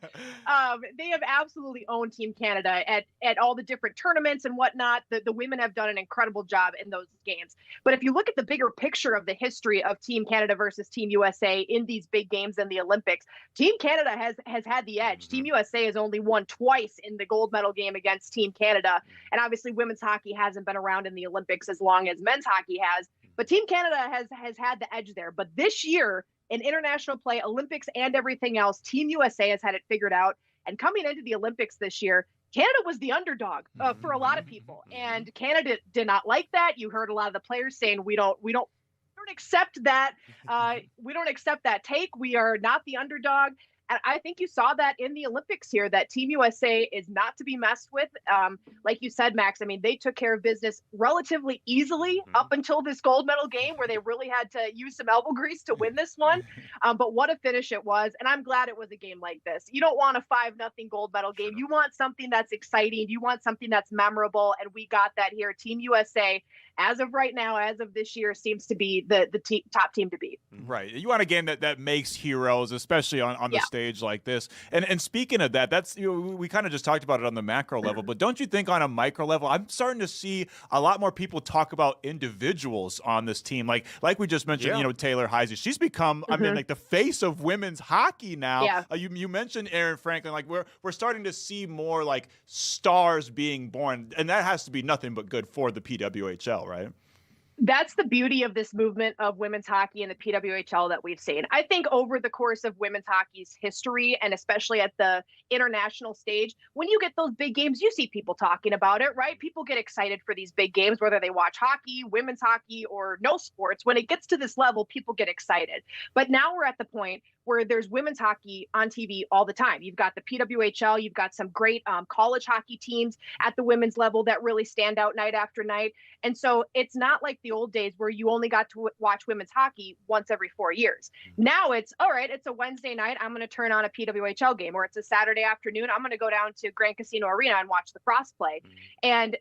They have absolutely owned Team Canada at all the different tournaments and whatnot. The women have done an incredible job in those games. But if you look at the bigger picture of the history of Team Canada versus Team USA in these big games in the Olympics, Team Canada has had the edge. Team USA has only won twice in the gold medal game against Team Canada. And obviously women's hockey hasn't been around in the Olympics as long as men's hockey has, but Team Canada has had the edge there. But this year in international play, Olympics and everything else, Team USA has had it figured out. And coming into the Olympics this year, Canada was the underdog for a lot of people, and Canada did not like that. You heard a lot of the players saying we don't don't accept that. We don't accept that take. We are not the underdog. And I think you saw that in the Olympics here, that Team USA is not to be messed with. Like you said, Max, I mean, they took care of business relatively easily up until this gold medal game where they really had to use some elbow grease to win this one. But what a finish it was. And I'm glad it was a game like this. You don't want a 5-0 gold medal game. You want something that's exciting. You want something that's memorable. And we got that here. Team USA, as of right now, as of this year, seems to be the top team to beat. Right. You want a game that makes heroes, especially on the stage like this. And speaking of that, that's, we kind of just talked about it on the macro level, but don't you think on a micro level, I'm starting to see a lot more people talk about individuals on this team. Like we just mentioned, Taylor Heise. She's become, I mean, like the face of women's hockey now. Yeah. You mentioned Aaron Franklin. Like we're starting to see more like stars being born, and that has to be nothing but good for the PWHL, right? That's the beauty of this movement of women's hockey and the PWHL that we've seen. I think over the course of women's hockey's history, and especially at the international stage, when you get those big games, you see people talking about it, right? People get excited for these big games, whether they watch hockey, women's hockey, or no sports. When it gets to this level, people get excited. But now we're at the point where there's women's hockey on TV all the time. You've got the PWHL, you've got some great college hockey teams at the women's level that really stand out night after night. And so it's not like the old days where you only got to watch women's hockey once every 4 years. Now it's, all right, it's a Wednesday night, I'm going to turn on a PWHL game, or it's a Saturday afternoon, I'm going to go down to Grand Casino Arena and watch the Frost play. And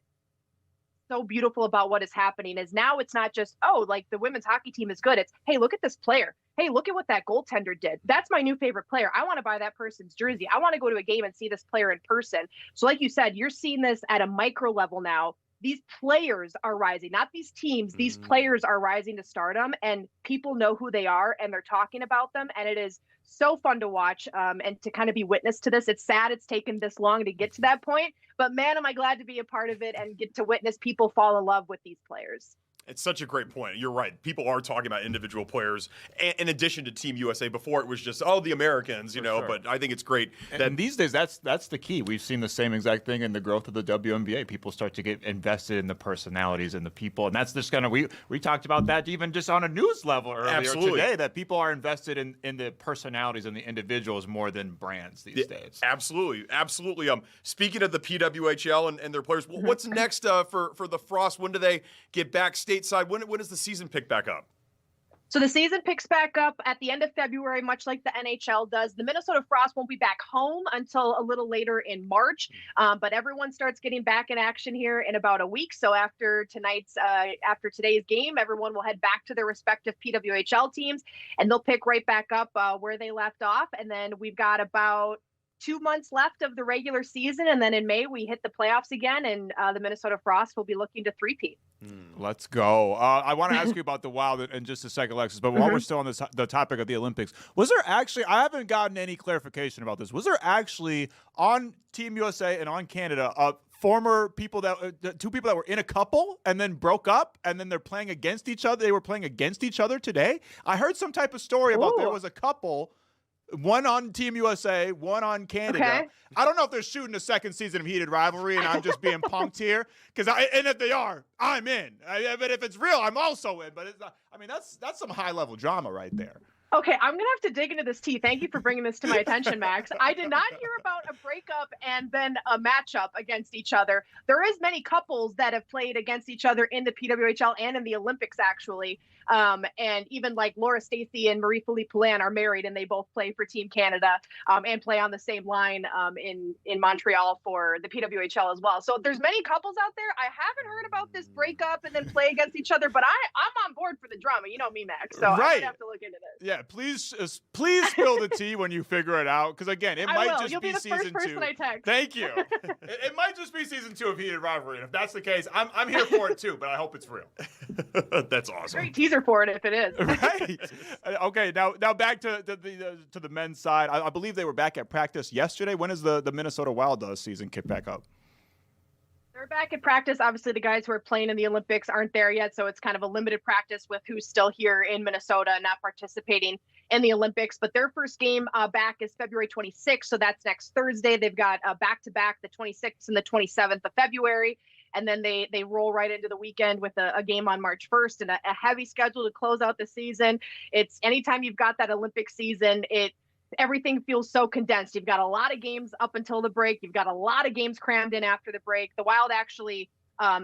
so beautiful about what is happening is now it's not just, oh, like the women's hockey team is good. It's, hey, look at this player. Hey, look at what that goaltender did. That's my new favorite player. I want to buy that person's jersey. I want to go to a game and see this player in person. So like you said, you're seeing this at a micro level now. These players are rising, not these teams. These players are rising to stardom, and people know who they are and they're talking about them. And it is so fun to watch and to kind of be witness to this. It's sad it's taken this long to get to that point, but man, am I glad to be a part of it and get to witness people fall in love with these players. It's such a great point. You're right. People are talking about individual players in addition to Team USA. Before it was just, the Americans, but I think it's great. And these days, that's the key. We've seen the same exact thing in the growth of the WNBA. People start to get invested in the personalities and the people. And that's just kind of, we talked about that even just on a news level earlier today, that people are invested in the personalities and the individuals more than brands these days. Absolutely. Absolutely. Speaking of the PWHL and their players, what's next for the Frost? When do they get back stateside? When does the season pick back up? So the season picks back up at the end of February, much like the NHL does. The Minnesota Frost won't be back home until a little later in March, but everyone starts getting back in action here in about a week. So after today's game, everyone will head back to their respective PWHL teams, and they'll pick right back up where they left off. And then we've got about 2 months left of the regular season, and then in May we hit the playoffs again, and the Minnesota Frost will be looking to three-peat. Let's go. I want to ask you about the Wild in just a second, Alexis, but while we're still on the topic of the Olympics, was there actually, I haven't gotten any clarification about this, was there actually on Team USA and on Canada former people two people that were in a couple and then broke up and then they're playing against each other? They were playing against each other today? I heard some type of story about there was a couple, one on Team USA, one on Canada. Okay. I don't know if they're shooting a second season of Heated Rivalry and I'm just being punked here. And if they are, I'm in. But if it's real, I'm also in. But that's some high-level drama right there. Okay, I'm going to have to dig into this tea. Thank you for bringing this to my attention, Max. I did not hear about a breakup and then a matchup against each other. There is many couples that have played against each other in the PWHL and in the Olympics, actually. And even like Laura Stacey and Marie-Philippe Poulin are married, and they both play for Team Canada and play on the same line in Montreal for the PWHL as well. So there's many couples out there. I haven't heard about this breakup and then play against each other, but I'm on board for the drama. You know me, Max. So I'm going to have to look into this. Yeah, please spill the tea when you figure it out. Because again, it might just You'll be the season first person 2. I text. Thank you. It might just be season 2 of Heated Rivalry. And if that's the case, I'm here for it too, but I hope it's real. That's awesome. Great teaser for it if it is. Right. Okay, now back to the men's side. I believe they were back at practice yesterday. When is the Minnesota Wild season kick back up? They're back at practice. Obviously, the guys who are playing in the Olympics aren't there yet, so it's kind of a limited practice with who's still here in Minnesota, not participating in the Olympics. But their first game back is February 26th, so that's next Thursday. They've got back-to-back the 26th and the 27th of February. and then they roll right into the weekend with a game on March 1st and a heavy schedule to close out the season. It's anytime you've got that Olympic season, everything feels so condensed. You've got a lot of games up until the break. You've got a lot of games crammed in after the break. The Wild actually,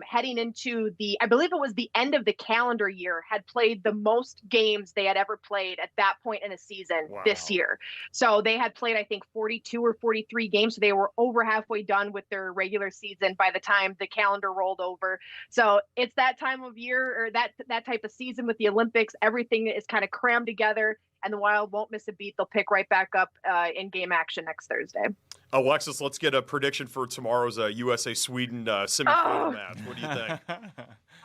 heading into I believe it was the end of the calendar year, had played the most games they had ever played at that point in a season this year. So they had played, I think, 42 or 43 games. So they were over halfway done with their regular season by the time the calendar rolled over. So it's that time of year, or that type of season with the Olympics. Everything is kind of crammed together, and the Wild won't miss a beat. They'll pick right back up in game action next Thursday. Alexis, let's get a prediction for tomorrow's USA-Sweden semifinal match. What do you think?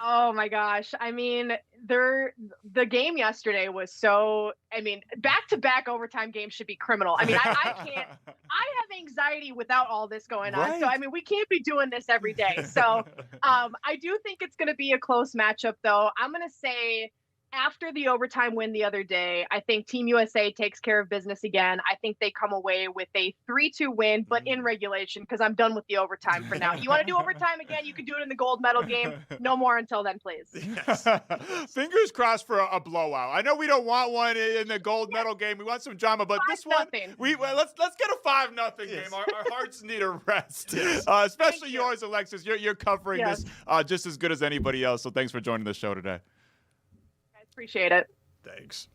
Oh my gosh. I mean, the game yesterday was back-to-back overtime games should be criminal. I mean, I can't, I have anxiety without all this going on. Right. So, I mean, we can't be doing this every day. So I do think it's going to be a close matchup, though. I'm going to say, after the overtime win the other day, I think Team USA takes care of business again. I think they come away with a 3-2 win, but in regulation, because I'm done with the overtime for now. You want to do overtime again? You can do it in the gold medal game. No more until then, please. Yes. Fingers crossed for a blowout. I know we don't want one in the gold medal game. We want some drama, but this one, let's get a 5-0 game. Our hearts need a rest. Yes. Especially yours, Alexis. You're covering this just as good as anybody else. So thanks for joining the show today. Appreciate it. Thanks.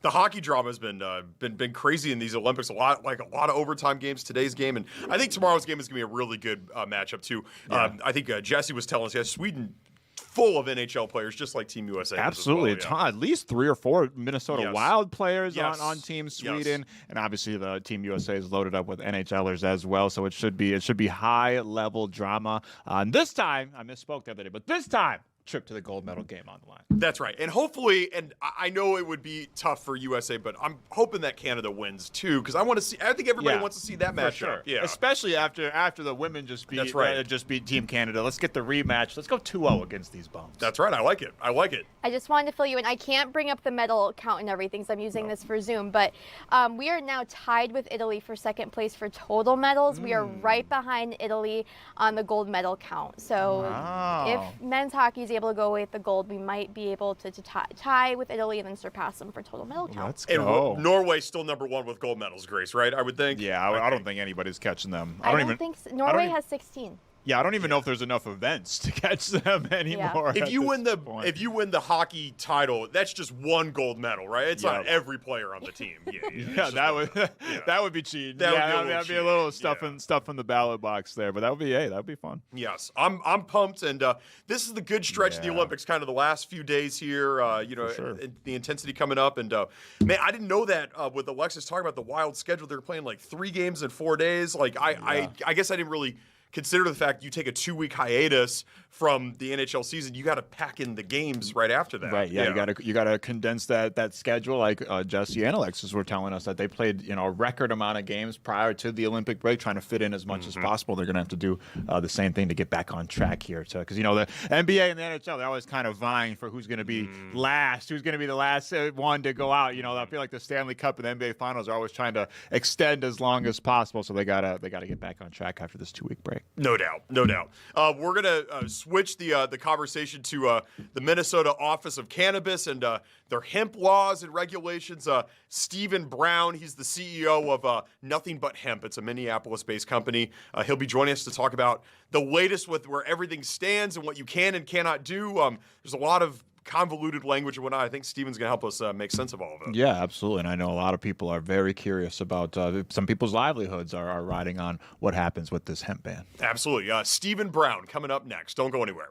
The hockey drama has been crazy in these Olympics. A lot of overtime games. Today's game, and I think tomorrow's game is going to be a really good matchup too. Yeah. I think Jesse was telling us, Sweden full of NHL players, just like Team USA. Absolutely, well, at least 3 or 4 Minnesota Wild players on Team Sweden, Yes. and obviously the Team USA is loaded up with NHLers as well. So it should be high level drama. And this time, I misspoke the other day, but this time, trip to the gold medal game on the line. That's right. And hopefully, and I know it would be tough for USA, but I'm hoping that Canada wins too, because I think everybody wants to see that matchup. Sure. Yeah. Especially after the women just beat Team Canada. Let's get the rematch. Let's go 2-0 against these bums. That's right. I like it. I just wanted to fill you in. I can't bring up the medal count and everything, so I'm using this for Zoom. But we are now tied with Italy for second place for total medals. We are right behind Italy on the gold medal count. So if men's hockey is able to go with the gold, we might be able to tie with Italy and then surpass them for total medal count. Let's go. And Norway's still number 1 with gold medals, Grace, right? I would think. Yeah, I don't think anybody's catching them. I don't think so. Norway has 16. Yeah, I don't even know if there's enough events to catch them anymore. If you win the hockey title, that's just 1 gold medal, right? It's not every player on the team. That would be cheating. That'd be a little stuff in the ballot box there, but that would be fun. Yes, I'm pumped, and this is the good stretch of the Olympics. Kind of the last few days here, the intensity coming up, and man, I didn't know that with Alexis talking about the Wild schedule. They're playing like 3 games in 4 days. I guess I didn't really consider the fact you take a 2-week hiatus from the NHL season. You got to pack in the games right after that. Right. Yeah. You got to condense that schedule. Like Jesse and Alexis were telling us that they played a record amount of games prior to the Olympic break, trying to fit in as much as possible. They're going to have to do the same thing to get back on track here, because the NBA and the NHL, they're always kind of vying for who's going to be last, who's going to be the last one to go out. I feel like the Stanley Cup and the NBA Finals are always trying to extend as long as possible. So they gotta get back on track after this 2-week break. No doubt. We're gonna switch the conversation to the Minnesota Office of Cannabis and their hemp laws and regulations. Stephen Brown, he's the CEO of Nothing But Hemp. It's a Minneapolis-based company. He'll be joining us to talk about the latest with where everything stands and what you can and cannot do. There's a lot of convoluted language and whatnot. I think Steven's going to help us make sense of all of it. Yeah, absolutely. And I know a lot of people are very curious about some people's livelihoods are riding on what happens with this hemp ban. Absolutely. Stephen Brown coming up next. Don't go anywhere.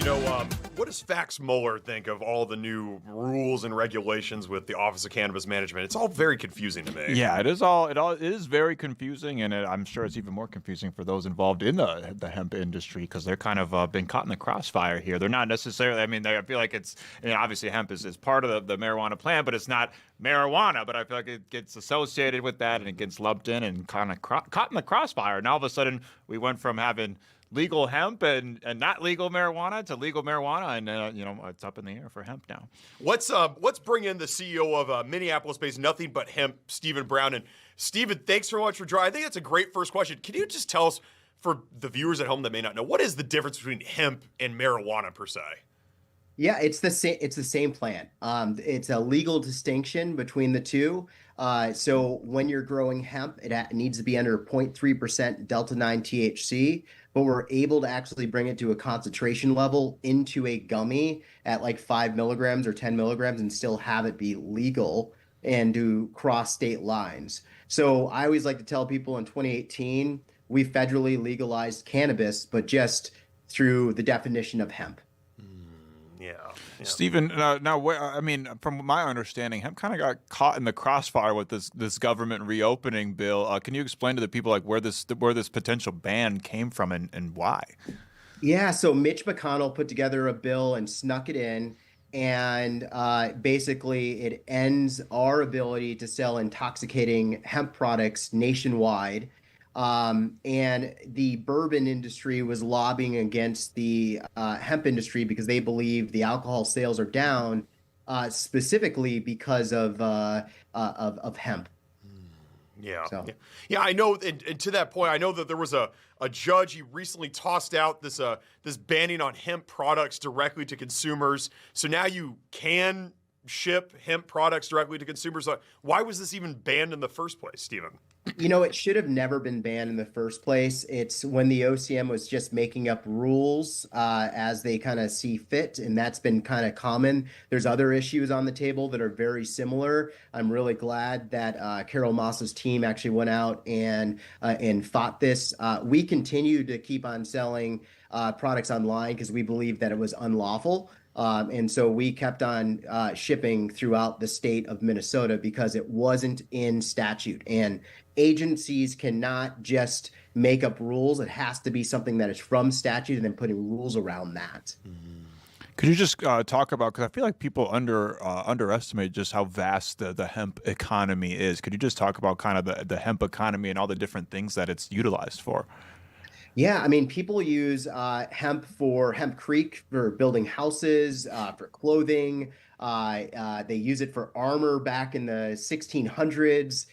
What does Fax Mueller think of all the new rules and regulations with the Office of Cannabis Management? It's all very confusing to me. Yeah, it is very confusing, and I'm sure it's even more confusing for those involved in the hemp industry because they're kind of been caught in the crossfire here. They're not necessarily. I mean, I feel like it's obviously hemp is part of the marijuana plant, but it's not marijuana. But I feel like it gets associated with that, and it gets lumped in and kind of caught in the crossfire. And all of a sudden, we went from having legal hemp and not legal marijuana to legal marijuana, and it's up in the air for hemp now. Let's bring in the CEO of Minneapolis-based Nothing But Hemp, Stephen Brown. And Stephen, thanks so much for joining. I think that's a great first question. Can you just tell us, for the viewers at home that may not know, what is the difference between hemp and marijuana per se? Yeah, it's the same. It's the same plant. It's a legal distinction between the two. So when you're growing hemp, it needs to be under 0.3% delta-9 THC, but we're able to actually bring it to a concentration level into a gummy at like 5 milligrams or 10 milligrams and still have it be legal and do cross state lines. So I always like to tell people in 2018, we federally legalized cannabis, but just through the definition of hemp. Yeah. Stephen, from my understanding, hemp kind of got caught in the crossfire with this government reopening bill. Can you explain to the people like where this potential ban came from and why? Yeah, so Mitch McConnell put together a bill and snuck it in, and basically it ends our ability to sell intoxicating hemp products nationwide. And the bourbon industry was lobbying against the hemp industry because they believe the alcohol sales are down, specifically because of hemp. Yeah. So. Yeah, I know. And to that point, I know that there was a judge. He recently tossed out this banning on hemp products directly to consumers. So now you can ship hemp products directly to consumers. Why was this even banned in the first place, Stephen? It should have never been banned in the first place. It's when the OCM was just making up rules as they kind of see fit, and that's been kind of common. There's other issues on the table that are very similar. I'm really glad that Carol Moss's team actually went out and fought this. We continue to keep on selling products online because we believe that it was unlawful. And so we kept on shipping throughout the state of Minnesota because it wasn't in statute. And agencies cannot just make up rules. It has to be something that is from statute and then putting rules around that. Could you just talk about, because I feel like people underestimate just how vast the hemp economy is. Could you just talk about kind of the hemp economy and all the different things that it's utilized for? Yeah, I mean, people use hemp for Hemp Creek for building houses, for clothing. They use it for armor back in the 1600s.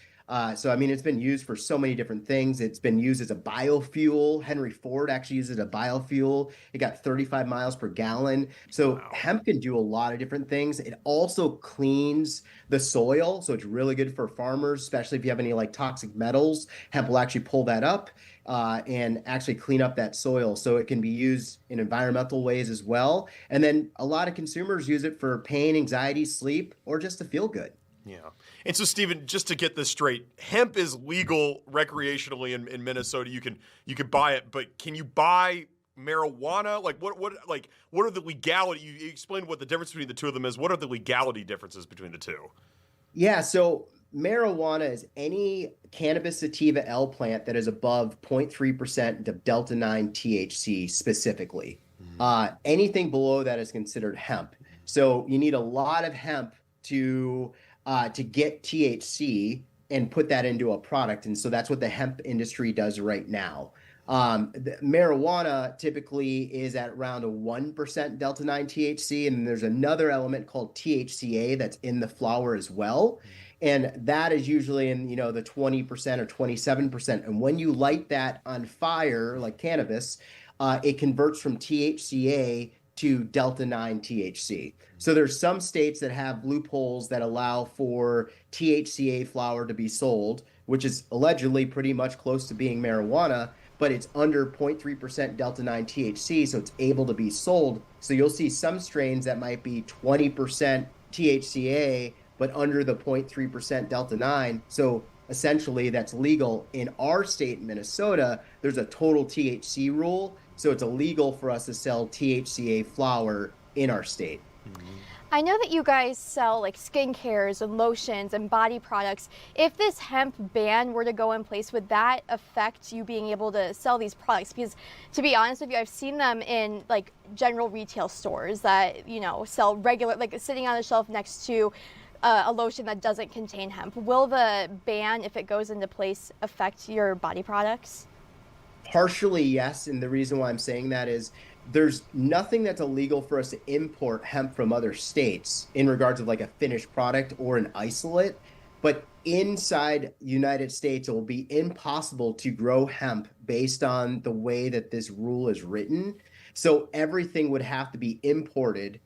So, I mean, it's been used for so many different things. It's been used as a biofuel. Henry Ford actually uses it as a biofuel. It got 35 miles per gallon. So hemp can do a lot of different things. It also cleans the soil. So it's really good for farmers, especially if you have any like toxic metals. Hemp will actually pull that up and actually clean up that soil. So it can be used in environmental ways as well. And then a lot of consumers use it for pain, anxiety, sleep, or just to feel good. Yeah. And so, Stephen, just to get this straight, hemp is legal recreationally in Minnesota. You can buy it, but can you buy marijuana? Like what are the legality? You explained what the difference between the two of them is. What are the legality differences between the two? Yeah, so marijuana is any cannabis sativa L plant that is above 0.3% delta-9 THC specifically. Anything below that is considered hemp. So you need a lot of hemp to get THC and put that into a product. And so that's what the hemp industry does right now. The marijuana typically is at around a 1% delta-9 THC, and there's another element called THCA that's in the flower as well. And that is usually in, the 20% or 27%. And when you light that on fire, like cannabis, it converts from THCA to delta-9 THC. So there's some states that have loopholes that allow for THCA flower to be sold, which is allegedly pretty much close to being marijuana, but it's under 0.3% delta-9 THC, so it's able to be sold. So you'll see some strains that might be 20% THCA, but under the 0.3% delta-9. So essentially that's legal. In our state, Minnesota, there's a total THC rule, So it's illegal for us to sell THCA flower in our state. I know that you guys sell like skincares and lotions and body products. If this hemp ban were to go in place, would that affect you being able to sell these products? Because to be honest with you, I've seen them in like general retail stores that, you know, sell regular, like sitting on a shelf next to a lotion that doesn't contain hemp. Will the ban, if it goes into place, affect your body products? Partially, yes. And the reason why I'm saying that is there's nothing that's illegal for us to import hemp from other states in regards of like a finished product or an isolate. But inside United States, it will be impossible to grow hemp based on the way that this rule is written. So everything would have to be imported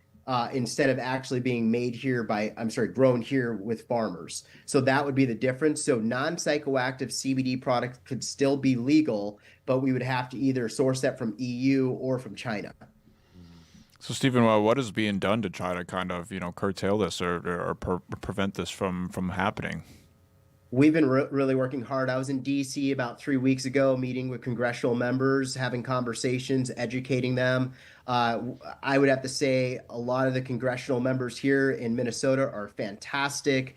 instead of actually being made here grown here with farmers. So that would be the difference. So non-psychoactive CBD products could still be legal, but we would have to either source that from EU or from China. So, Stephen, what is being done to try to kind of, you know, curtail this or prevent this from happening? We've been really working hard. I was in DC about 3 weeks ago, meeting with congressional members, having conversations, educating them. I would have to say a lot of the congressional members here in Minnesota are fantastic.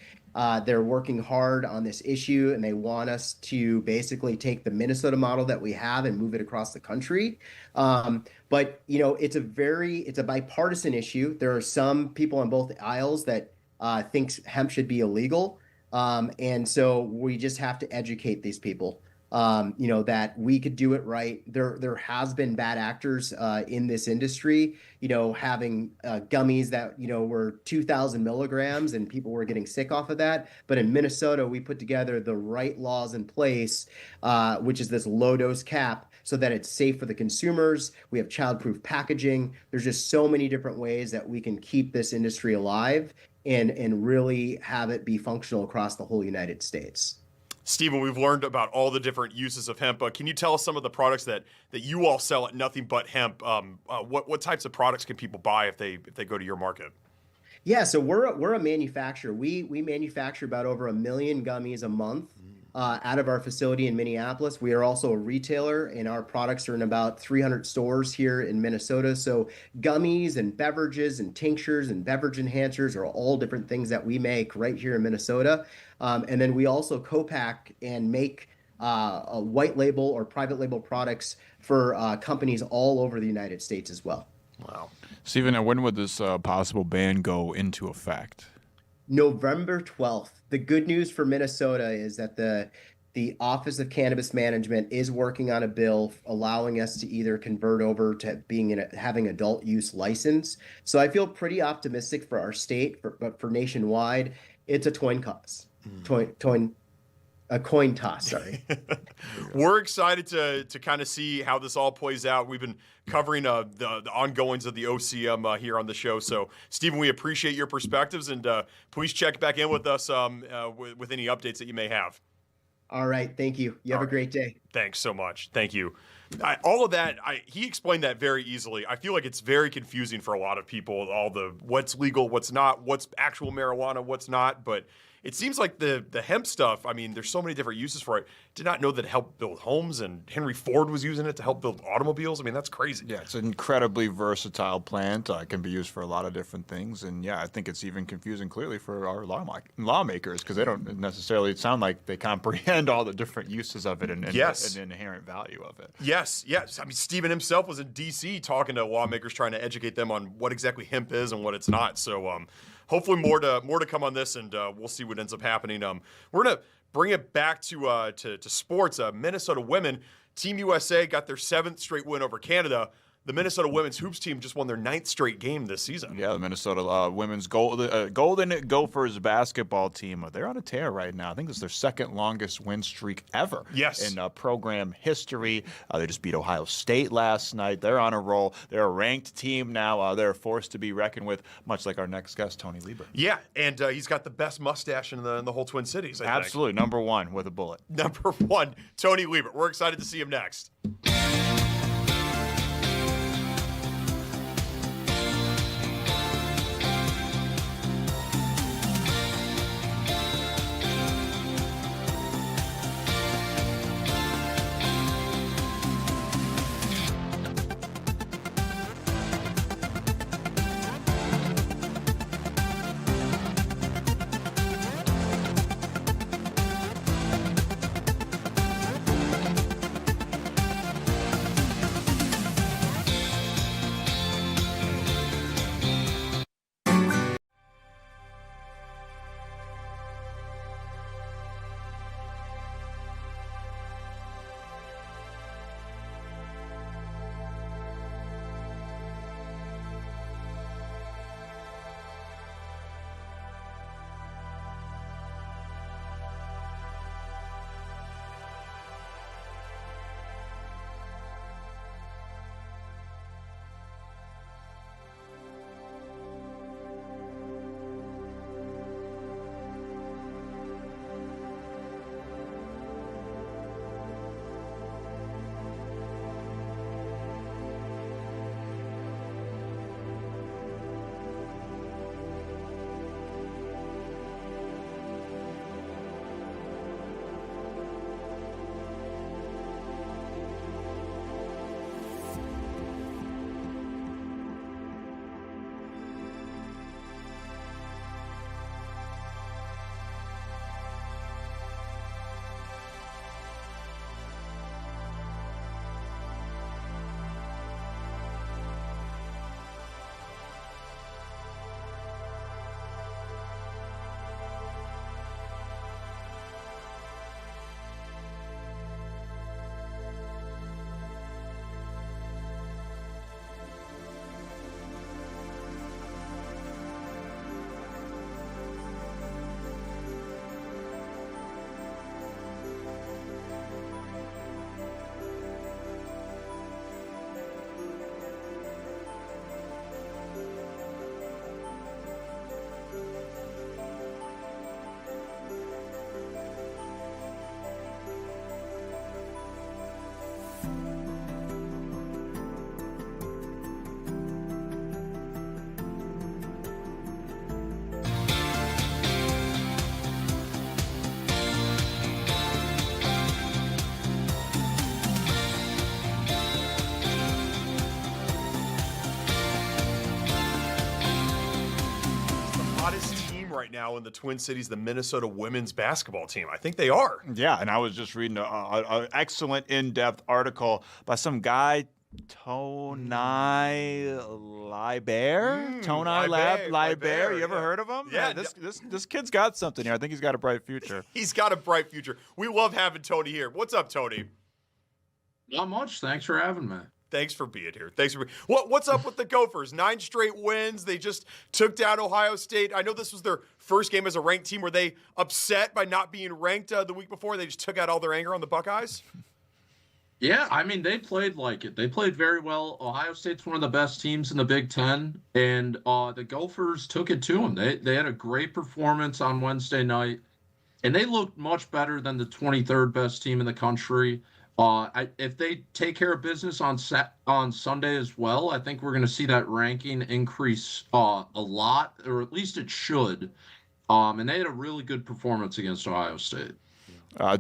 They're working hard on this issue, and they want us to basically take the Minnesota model that we have and move it across the country. But you know, it's a bipartisan issue. There are some people on both aisles that think hemp should be illegal. And so we just have to educate these people, you know, that we could do it right. There has been bad actors in this industry, you know, having gummies that, you know, were 2,000 milligrams and people were getting sick off of that. But in Minnesota, we put together the right laws in place, which is this low dose cap, so that it's safe for the consumers. We have childproof packaging. There's just so many different ways that we can keep this industry alive and really have it be functional across the whole United States. Stephen, we've learned about all the different uses of hemp. Can you tell us some of the products that you all sell at Nothing But Hemp? What types of products can people buy if they go to your market? Yeah, so we're a manufacturer. We manufacture about over 1 million gummies a month out of our facility in Minneapolis. We are also a retailer, and our products are in about 300 stores here in Minnesota. So gummies and beverages and tinctures and beverage enhancers are all different things that we make right here in Minnesota. And then we also co-pack and make a white label or private label products for companies all over the United States as well. Wow. Stephen, now when would this possible ban go into effect? November 12th. The good news for Minnesota is that the Office of Cannabis Management is working on a bill allowing us to either convert over to having adult use license. So I feel pretty optimistic for our state, but for nationwide, it's a coin toss. A coin toss, sorry. We're excited to kind of see how this all plays out. We've been covering the ongoings of the OCM here on the show. So, Stephen, we appreciate your perspectives, and please check back in with us with any updates that you may have. All right. Thank you. You have a great day. Thanks so much. Thank you. All of that, he explained that very easily. I feel like it's very confusing for a lot of people, all the what's legal, what's not, what's actual marijuana, what's not, but it seems like the hemp stuff, I mean, there's so many different uses for it. Did not know that it helped build homes, and Henry Ford was using it to help build automobiles. I mean, that's crazy. Yeah, it's an incredibly versatile plant. It can be used for a lot of different things. And yeah, I think it's even confusing clearly for our lawmakers, because they don't necessarily sound like they comprehend all the different uses of it and the inherent value of it. Yes. I mean, Stephen himself was in D.C. talking to lawmakers, trying to educate them on what exactly hemp is and what it's not. So hopefully more to come on this, and we'll see what ends up happening. We're going to bring it back to sports. Minnesota women, Team USA got their 7th straight win over Canada. The Minnesota women's hoops team just won their 9th straight game this season. Yeah, the Minnesota women's Golden Gophers basketball team, they're on a tear right now. I think it's their 2nd longest win streak ever in program history. They just beat Ohio State last night. They're on a roll. They're a ranked team now. They're a force to be reckoned with, much like our next guest, Tony Lieber. Yeah, and he's got the best mustache in the whole Twin Cities, I think. Absolutely, number 1 with a bullet. Number 1, Tony Lieber. We're excited to see him next. hottest team right now in the Twin Cities, the Minnesota women's basketball team. I think they are. Yeah, and I was just reading an excellent in-depth article by some guy, Tonai Liber? Liber. You ever heard of him? Yeah. This kid's got something here. I think he's got a bright future. He's got a bright future. We love having Tony here. What's up, Tony? Not much. Thanks for having me. Thanks for being here. What's up with the Gophers? 9 straight wins. They just took down Ohio State. I know this was their first game as a ranked team. Were they upset by not being ranked the week before? They just took out all their anger on the Buckeyes? Yeah, I mean, they played like it. They played very well. Ohio State's one of the best teams in the Big Ten, and the Gophers took it to them. They had a great performance on Wednesday night, and they looked much better than the 23rd best team in the country. If they take care of business on Sunday as well, I think we're going to see that ranking increase a lot, or at least it should. And they had a really good performance against Ohio State.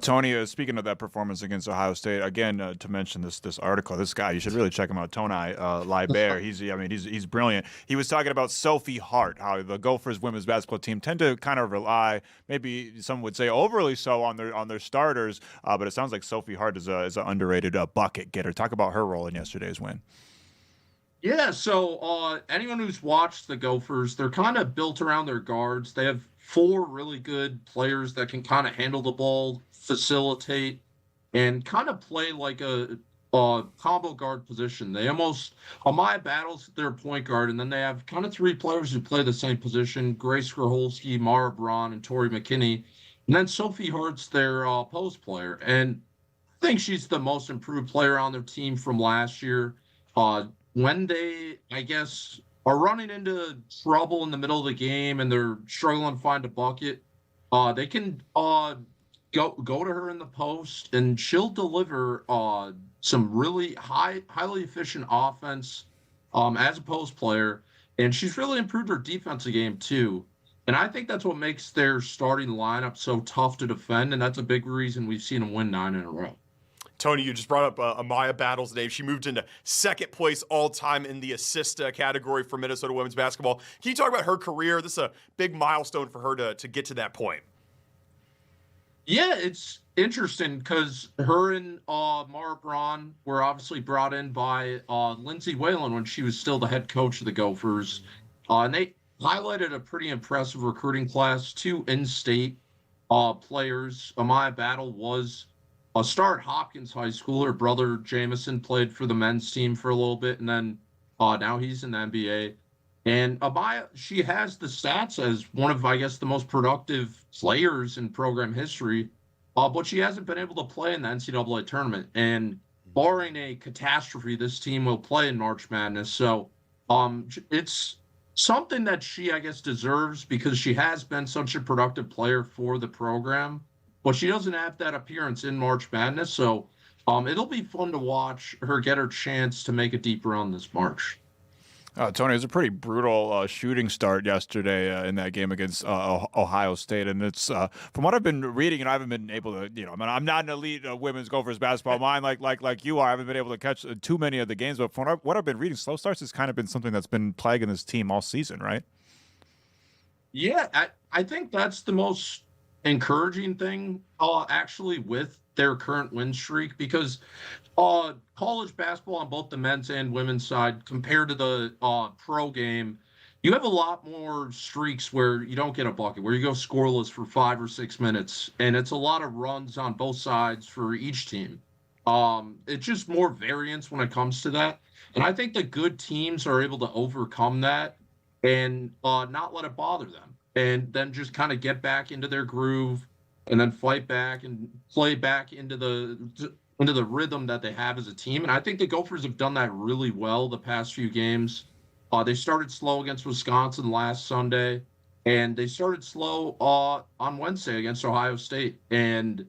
Tony, speaking of that performance against Ohio State, again, to mention this article, this guy, you should really check him out, Tonai Liber. He's brilliant. He was talking about Sophie Hart, how the Gophers women's basketball team tend to kind of rely, maybe some would say overly so, on their starters, but it sounds like Sophie Hart is an underrated bucket getter. Talk about her role in yesterday's win. Yeah, so anyone who's watched the Gophers, they're kind of built around their guards. They have 4 really good players that can kind of handle the ball, facilitate, and kind of play like a combo guard position. They almost, Amaya battles their point guard, and then they have kind of 3 players who play the same position: Grace Graholski, Mara Braun, and Tori McKinney. And then Sophie Hart's their post player. And I think she's the most improved player on their team from last year. When they, I guess, are running into trouble in the middle of the game and they're struggling to find a bucket, they can go to her in the post, and she'll deliver some really highly efficient offense as a post player. And she's really improved her defensive game too. And I think that's what makes their starting lineup so tough to defend, and that's a big reason we've seen them win 9 in a row. Tony, you just brought up Amaya Battles' name. She moved into second place all-time in the assist category for Minnesota women's basketball. Can you talk about her career? This is a big milestone for her to get to that point. Yeah, it's interesting because her and Mara Braun were obviously brought in by Lindsay Whalen when she was still the head coach of the Gophers. And they highlighted a pretty impressive recruiting class, 2 in-state players. Amaya Battle was a star at Hopkins High School. Her brother Jamison played for the men's team for a little bit, and then now he's in the NBA. And Amaya, she has the stats as one of, I guess, the most productive players in program history, but she hasn't been able to play in the NCAA tournament. And barring a catastrophe, this team will play in March Madness. So it's something that she, I guess, deserves because she has been such a productive player for the program. But she doesn't have that appearance in March Madness, so it'll be fun to watch her get her chance to make a deep run this March. Tony, it was a pretty brutal shooting start yesterday in that game against Ohio State, and it's from what I've been reading, and I haven't been able to, I'm not an elite women's Gophers basketball mind like you are. I haven't been able to catch too many of the games, but from what I've been reading, slow starts has kind of been something that's been plaguing this team all season, right? Yeah, I think that's the most encouraging thing actually with their current win streak, because college basketball on both the men's and women's side compared to the pro game, you have a lot more streaks where you don't get a bucket, where you go scoreless for 5 or 6 minutes, and it's a lot of runs on both sides for each team. It's just more variance when it comes to that, and I think the good teams are able to overcome that and not let it bother them, and then just kind of get back into their groove and then fight back and play back into the rhythm that they have as a team. And I think the Gophers have done that really well the past few games. They started slow against Wisconsin last Sunday, and they started slow on Wednesday against Ohio State. And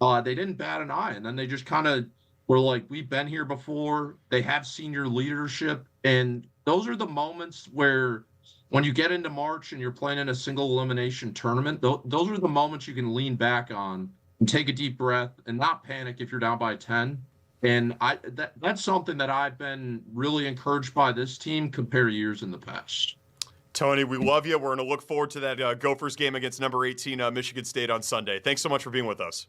they didn't bat an eye. And then they just kind of were like, we've been here before. They have senior leadership. And those are the moments where when you get into March and you're playing in a single elimination tournament, those are the moments you can lean back on and take a deep breath and not panic if you're down by 10. And that's something that I've been really encouraged by this team compared to years in the past. Tony, we love you. We're going to look forward to that Gophers game against number 18 Michigan State on Sunday. Thanks so much for being with us.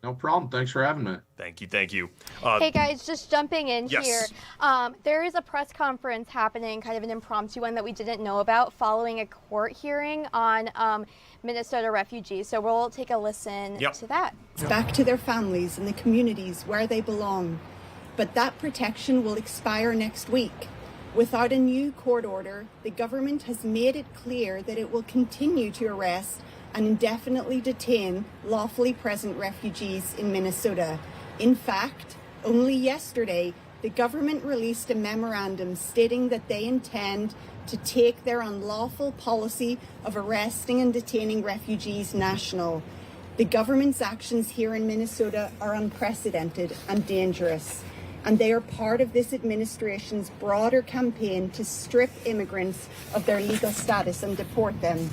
No problem. Thanks for having me. Thank you. Hey guys, just jumping in yes. here. There is a press conference happening, kind of an impromptu one that we didn't know about, following a court hearing on Minnesota refugees. So we'll take a listen to that. Back to their families and the communities where they belong. But that protection will expire next week. Without a new court order, the government has made it clear that it will continue to arrest and indefinitely detain lawfully present refugees in Minnesota. In fact, only yesterday, the government released a memorandum stating that they intend to take their unlawful policy of arresting and detaining refugees national. The government's actions here in Minnesota are unprecedented and dangerous, and they are part of this administration's broader campaign to strip immigrants of their legal status and deport them.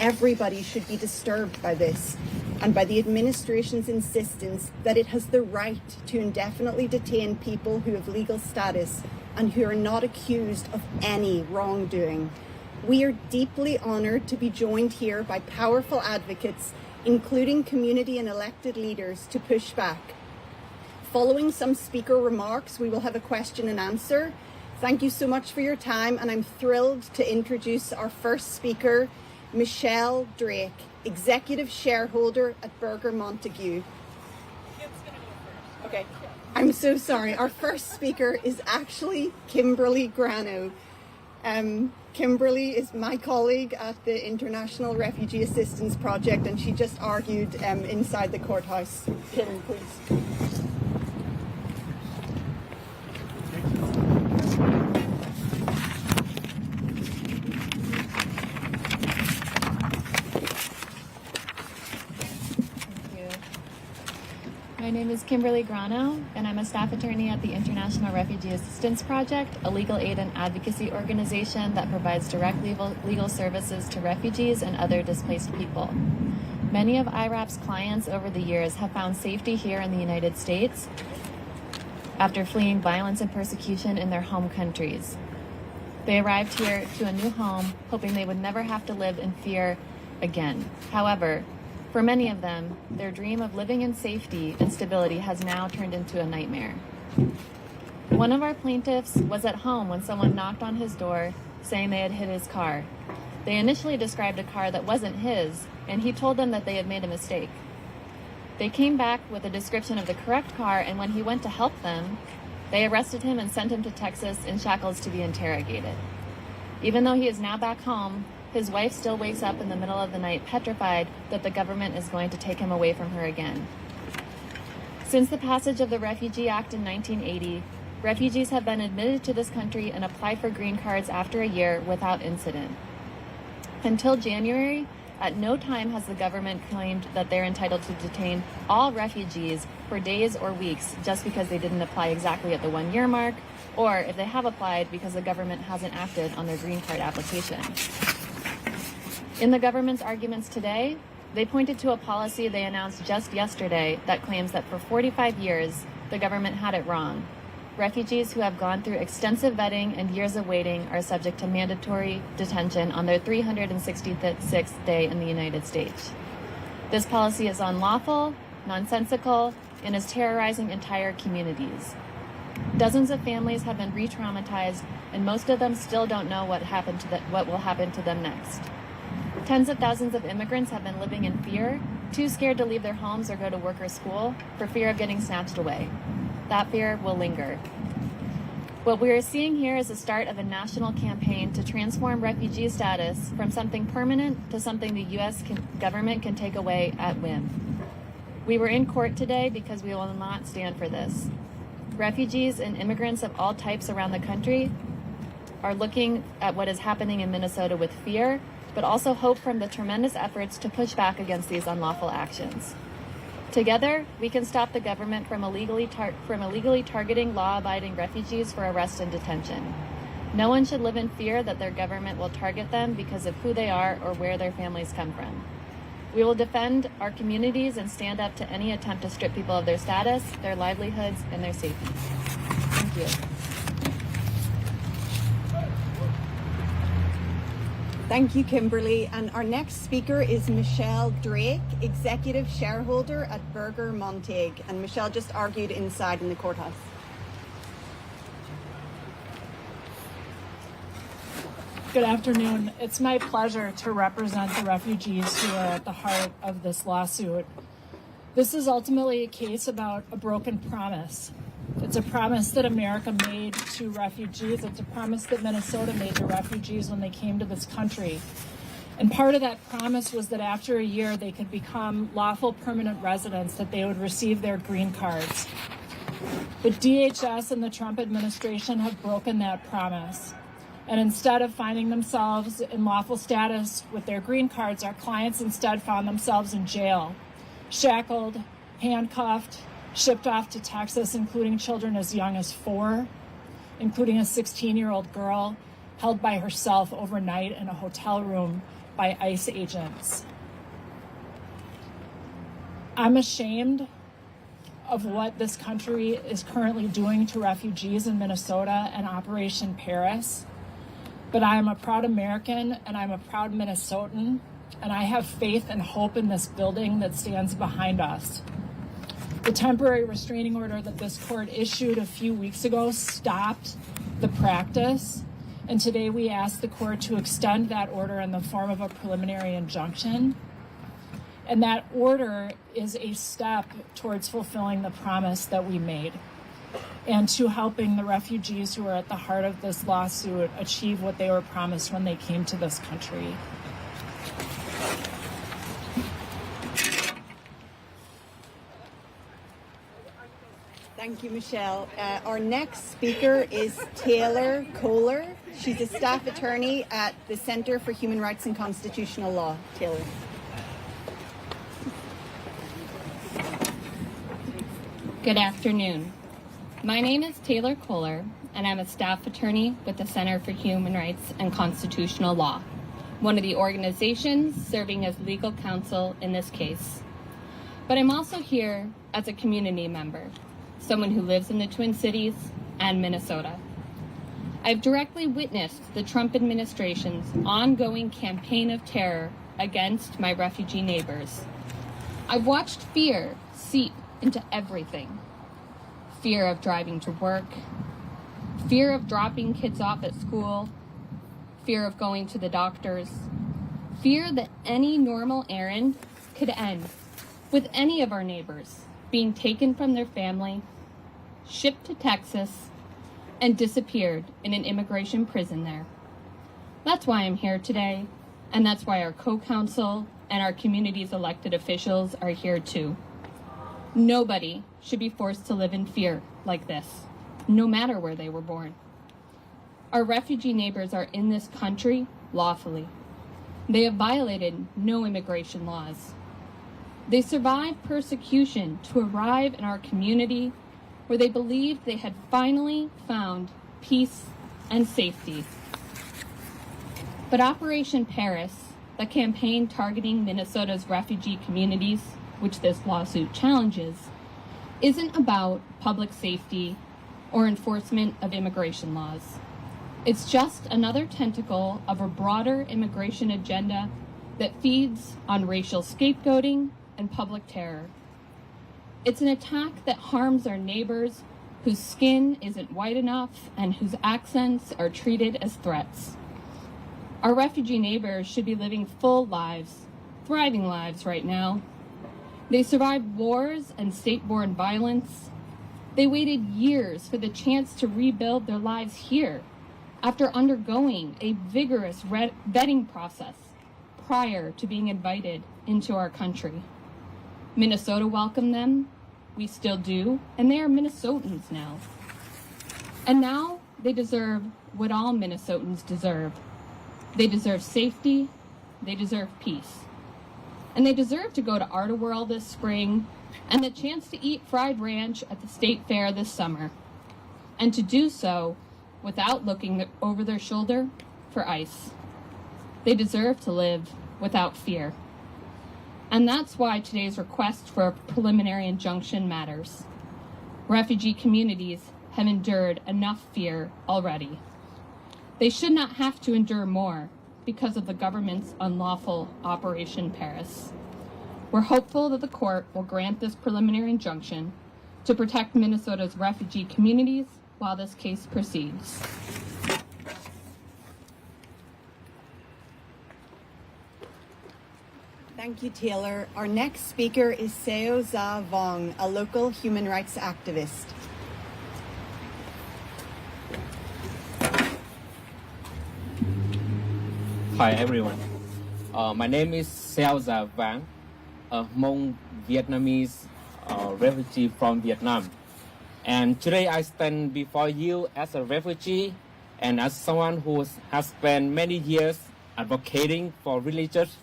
Everybody should be disturbed by this and by the administration's insistence that it has the right to indefinitely detain people who have legal status and who are not accused of any wrongdoing. We are deeply honored to be joined here by powerful advocates, including community and elected leaders, to push back. Following some speaker remarks, we will have a question and answer. Thank you so much for your time, and I'm thrilled to introduce our first speaker, Michelle Drake, executive shareholder at Burger Montague. Okay, I'm so sorry. Our first speaker is actually Kimberly Grano. Kimberly is my colleague at the International Refugee Assistance Project, and she just argued inside the courthouse. Kim, please. My name is Kimberly Grano, and I'm a staff attorney at the International Refugee Assistance Project, a legal aid and advocacy organization that provides direct legal services to refugees and other displaced people. Many of IRAP's clients over the years have found safety here in the United States after fleeing violence and persecution in their home countries. They arrived here to a new home, hoping they would never have to live in fear again. However, for many of them, their dream of living in safety and stability has now turned into a nightmare. One of our plaintiffs was at home when someone knocked on his door saying they had hit his car. They initially described a car that wasn't his, and he told them that they had made a mistake. They came back with a description of the correct car, and when he went to help them, they arrested him and sent him to Texas in shackles to be interrogated. Even though he is now back home, his wife still wakes up in the middle of the night petrified that the government is going to take him away from her again. Since the passage of the Refugee Act in 1980, refugees have been admitted to this country and applied for green cards after a year without incident. Until January, at no time has the government claimed that they're entitled to detain all refugees for days or weeks just because they didn't apply exactly at the 1-year mark, or if they have applied because the government hasn't acted on their green card application. In the government's arguments today, they pointed to a policy they announced just yesterday that claims that for 45 years, the government had it wrong. Refugees who have gone through extensive vetting and years of waiting are subject to mandatory detention on their 366th day in the United States. This policy is unlawful, nonsensical, and is terrorizing entire communities. Dozens of families have been re-traumatized, and most of them still don't know what will happen to them next. Tens of thousands of immigrants have been living in fear, too scared to leave their homes or go to work or school, for fear of getting snatched away. That fear will linger. What we are seeing here is the start of a national campaign to transform refugee status from something permanent to something the U.S. government can take away at whim. We were in court today because we will not stand for this. Refugees and immigrants of all types around the country are looking at what is happening in Minnesota with fear, but also hope from the tremendous efforts to push back against these unlawful actions. Together, we can stop the government from illegally targeting law-abiding refugees for arrest and detention. No one should live in fear that their government will target them because of who they are or where their families come from. We will defend our communities and stand up to any attempt to strip people of their status, their livelihoods, and their safety. Thank you. Thank you, Kimberly. And our next speaker is Michelle Drake, executive shareholder at Berger Montague. And Michelle just argued inside in the courthouse. Good afternoon. It's my pleasure to represent the refugees who are at the heart of this lawsuit. This is ultimately a case about a broken promise. It's a promise that America made to refugees. It's a promise that Minnesota made to refugees when they came to this country. And part of that promise was that after a year they could become lawful permanent residents, that they would receive their green cards. But DHS and the Trump administration have broken that promise. And instead of finding themselves in lawful status with their green cards, our clients instead found themselves in jail, shackled, handcuffed, shipped off to Texas, including children as young as 4, including a 16-year-old girl held by herself overnight in a hotel room by ICE agents. I'm ashamed of what this country is currently doing to refugees in Minnesota and Operation Paris. But I am a proud American and I'm a proud Minnesotan, and I have faith and hope in this building that stands behind us. The temporary restraining order that this court issued a few weeks ago stopped the practice, and today we ask the court to extend that order in the form of a preliminary injunction. And that order is a step towards fulfilling the promise that we made, and to helping the refugees who are at the heart of this lawsuit achieve what they were promised when they came to this country. Thank you, Michelle. Our next speaker is Taylor Kohler. She's a staff attorney at the Center for Human Rights and Constitutional Law. Taylor. Good afternoon. My name is Taylor Kohler, and I'm a staff attorney with the Center for Human Rights and Constitutional Law, one of the organizations serving as legal counsel in this case. But I'm also here as a community member, someone who lives in the Twin Cities and Minnesota. I've directly witnessed the Trump administration's ongoing campaign of terror against my refugee neighbors. I've watched fear seep into everything. Fear of driving to work, fear of dropping kids off at school, fear of going to the doctors, fear that any normal errand could end with any of our neighbors being taken from their family, shipped to Texas, and disappeared in an immigration prison there. That's why I'm here today, and that's why our co-counsel and our community's elected officials are here too. Nobody should be forced to live in fear like this, no matter where they were born. Our refugee neighbors are in this country lawfully. They have violated no immigration laws. They survived persecution to arrive in our community where they believed they had finally found peace and safety. But Operation Paris, the campaign targeting Minnesota's refugee communities, which this lawsuit challenges, isn't about public safety or enforcement of immigration laws. It's just another tentacle of a broader immigration agenda that feeds on racial scapegoating and public terror. It's an attack that harms our neighbors whose skin isn't white enough and whose accents are treated as threats. Our refugee neighbors should be living full lives, thriving lives right now. They survived wars and state-borne violence. They waited years for the chance to rebuild their lives here after undergoing a vigorous vetting process prior to being invited into our country. Minnesota welcomed them, we still do, and they are Minnesotans now. And now they deserve what all Minnesotans deserve. They deserve safety, they deserve peace. And they deserve to go to Art of World this spring and the chance to eat fried ranch at the state fair this summer. And to do so without looking over their shoulder for ICE. They deserve to live without fear. And that's why today's request for a preliminary injunction matters. Refugee communities have endured enough fear already. They should not have to endure more, because of the government's unlawful Operation Paris. We're hopeful that the court will grant this preliminary injunction to protect Minnesota's refugee communities while this case proceeds. Thank you, Taylor. Our next speaker is Seo Za Vong, a local human rights activist. Hi, everyone. My name is Seo Za Vong, a Hmong Vietnamese refugee from Vietnam. And today I stand before you as a refugee and as someone who has spent many years advocating for religious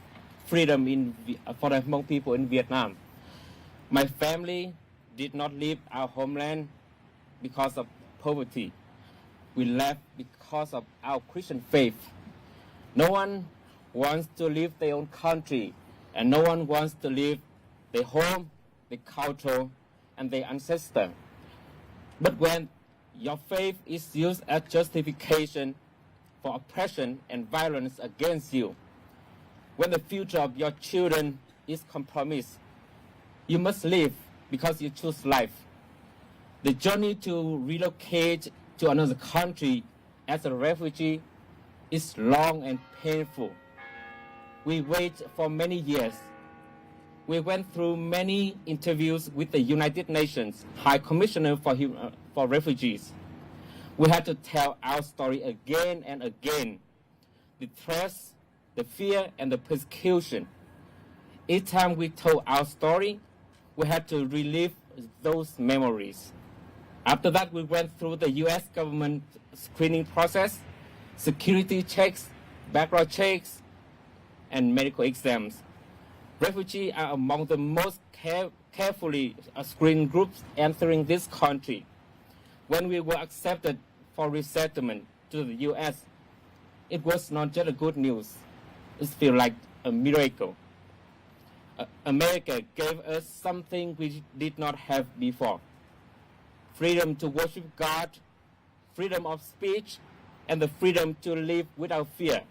freedom for the Hmong people in Vietnam. My family did not leave our homeland because of poverty. We left because of our Christian faith. No one wants to leave their own country, and no one wants to leave their home, their culture, and their ancestors. But when your faith is used as justification for oppression and violence against you, when the future of your children is compromised, you must leave because you choose life. The journey to relocate to another country as a refugee is long and painful. We wait for many years. We went through many interviews with the United Nations High Commissioner for Refugees. We had to tell our story again and again. The threats, the fear, and the persecution. Each time we told our story, we had to relive those memories. After that, we went through the U.S. government screening process, security checks, background checks, and medical exams. Refugees are among the most carefully screened groups entering this country. When we were accepted for resettlement to the U.S., it was not just a good news. It feels like a miracle. America gave us something we did not have before. Freedom to worship God, freedom of speech, and the freedom to live without fear.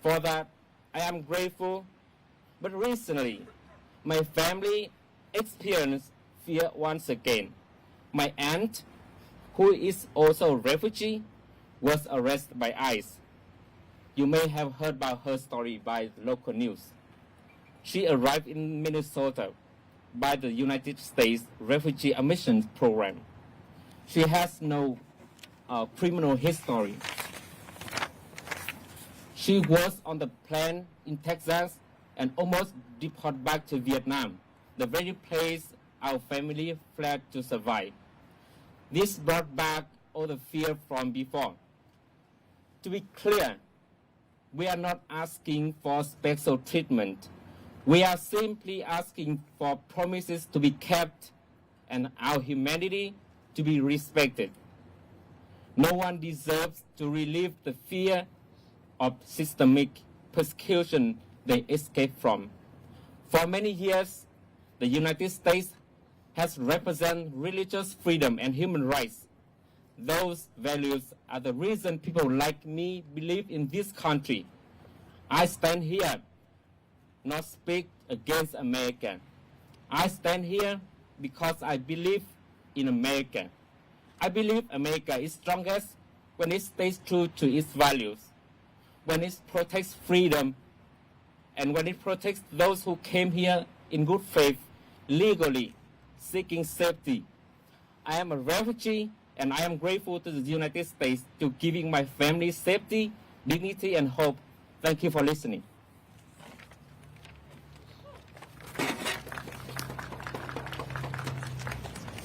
For that, I am grateful. But recently, my family experienced fear once again. My aunt, who is also a refugee, was arrested by ICE. You may have heard about her story by the local news. She arrived in Minnesota by the United States Refugee Admission Program. She has no criminal history. She was on the plane in Texas and almost deported back to Vietnam, the very place our family fled to survive. This brought back all the fear from before. To be clear, we are not asking for special treatment. We are simply asking for promises to be kept and our humanity to be respected. No one deserves to relive the fear of systemic persecution they escaped from. For many years, the United States has represented religious freedom and human rights. Those values are the reason people like me believe in this country. I stand here not speak against America. I stand here because I believe in America. I believe America is strongest when it stays true to its values, when it protects freedom, and when it protects those who came here in good faith, legally, seeking safety. I am a refugee, and I am grateful to the United States to giving my family safety, dignity, and hope. Thank you for listening.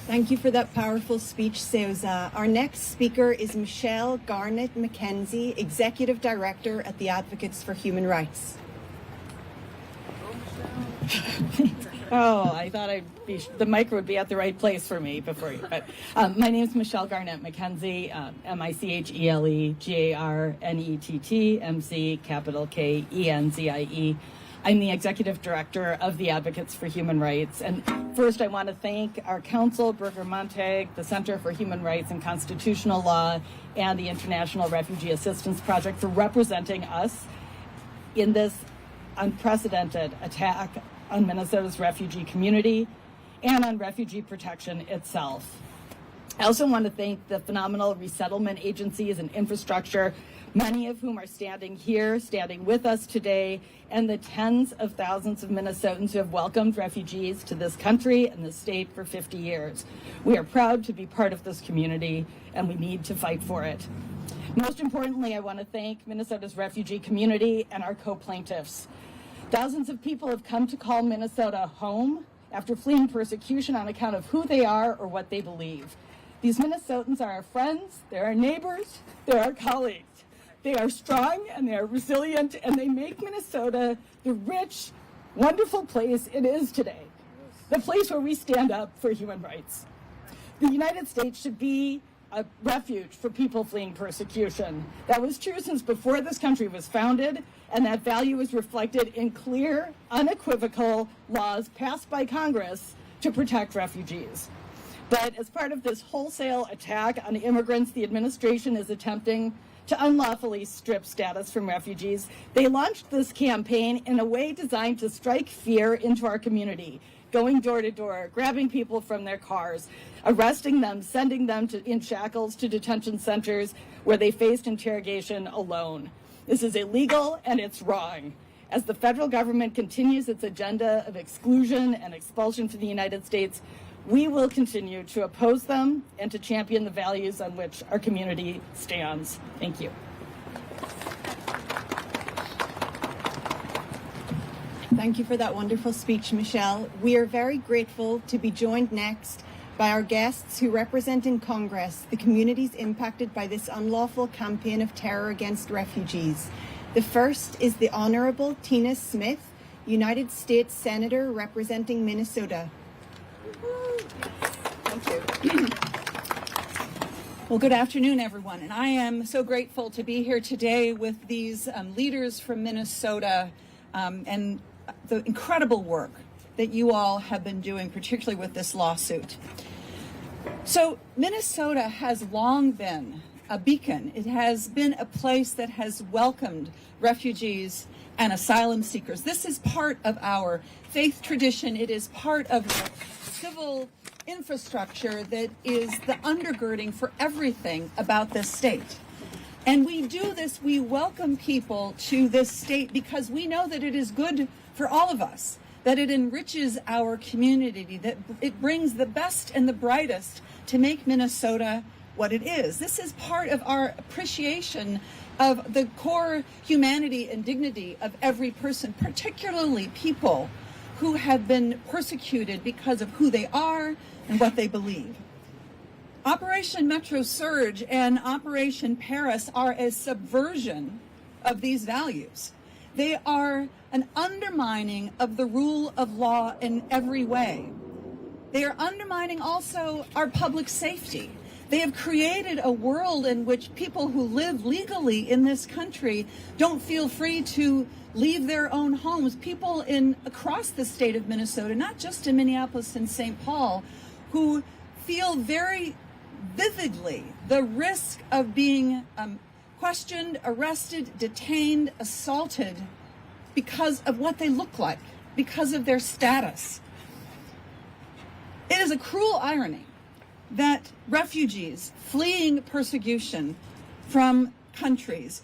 Thank you for that powerful speech, Seuza. Our next speaker is Michelle Garnett McKenzie, Executive Director at the Advocates for Human Rights. Oh, I thought the mic would be at the right place for me before you. But my name is Michelle Garnett McKenzie, MICHELE-GARNETT, MC, capital KENZIE. I'm the Executive Director of the Advocates for Human Rights. And first, I want to thank our council, Berger Montag, the Center for Human Rights and Constitutional Law, and the International Refugee Assistance Project for representing us in this unprecedented attack on Minnesota's refugee community and on refugee protection itself. I also want to thank the phenomenal resettlement agencies and infrastructure, many of whom are standing here, standing with us today, and the tens of thousands of Minnesotans who have welcomed refugees to this country and this state for 50 years. We are proud to be part of this community, and we need to fight for it. Most importantly, I want to thank Minnesota's refugee community and our co-plaintiffs. Thousands of people have come to call Minnesota home after fleeing persecution on account of who they are or what they believe. These Minnesotans are our friends, they're our neighbors, they're our colleagues. They are strong and they are resilient, and they make Minnesota the rich, wonderful place it is today, the place where we stand up for human rights. The United States should be a refuge for people fleeing persecution. That was true since before this country was founded, and that value is reflected in clear, unequivocal laws passed by Congress to protect refugees. But as part of this wholesale attack on immigrants, the administration is attempting to unlawfully strip status from refugees. They launched this campaign in a way designed to strike fear into our community, going door to door, grabbing people from their cars, arresting them, sending them in shackles to detention centers where they faced interrogation alone. This is illegal and it's wrong. As the federal government continues its agenda of exclusion and expulsion from the United States, we will continue to oppose them and to champion the values on which our community stands. Thank you. Thank you for that wonderful speech, Michelle. We are very grateful to be joined next by our guests who represent in Congress the communities impacted by this unlawful campaign of terror against refugees. The first is the Honorable Tina Smith, United States Senator representing Minnesota. Thank you. Well, good afternoon, everyone. And I am so grateful to be here today with these leaders from Minnesota and the incredible work that you all have been doing, particularly with this lawsuit. So Minnesota has long been a beacon. It has been a place that has welcomed refugees and asylum seekers. This is part of our faith tradition. It is part of the civil infrastructure that is the undergirding for everything about this state. And we do this, we welcome people to this state because we know that it is good for all of us, that it enriches our community, that it brings the best and the brightest to make Minnesota what it is. This is part of our appreciation of the core humanity and dignity of every person, particularly people who have been persecuted because of who they are and what they believe. Operation Metro Surge and Operation Paris are a subversion of these values. They are an undermining of the rule of law in every way. They are undermining also our public safety. They have created a world in which people who live legally in this country don't feel free to leave their own homes. People across the state of Minnesota, not just in Minneapolis and St. Paul, who feel very vividly the risk of being questioned, arrested, detained, assaulted because of what they look like, because of their status. It is a cruel irony that refugees fleeing persecution from countries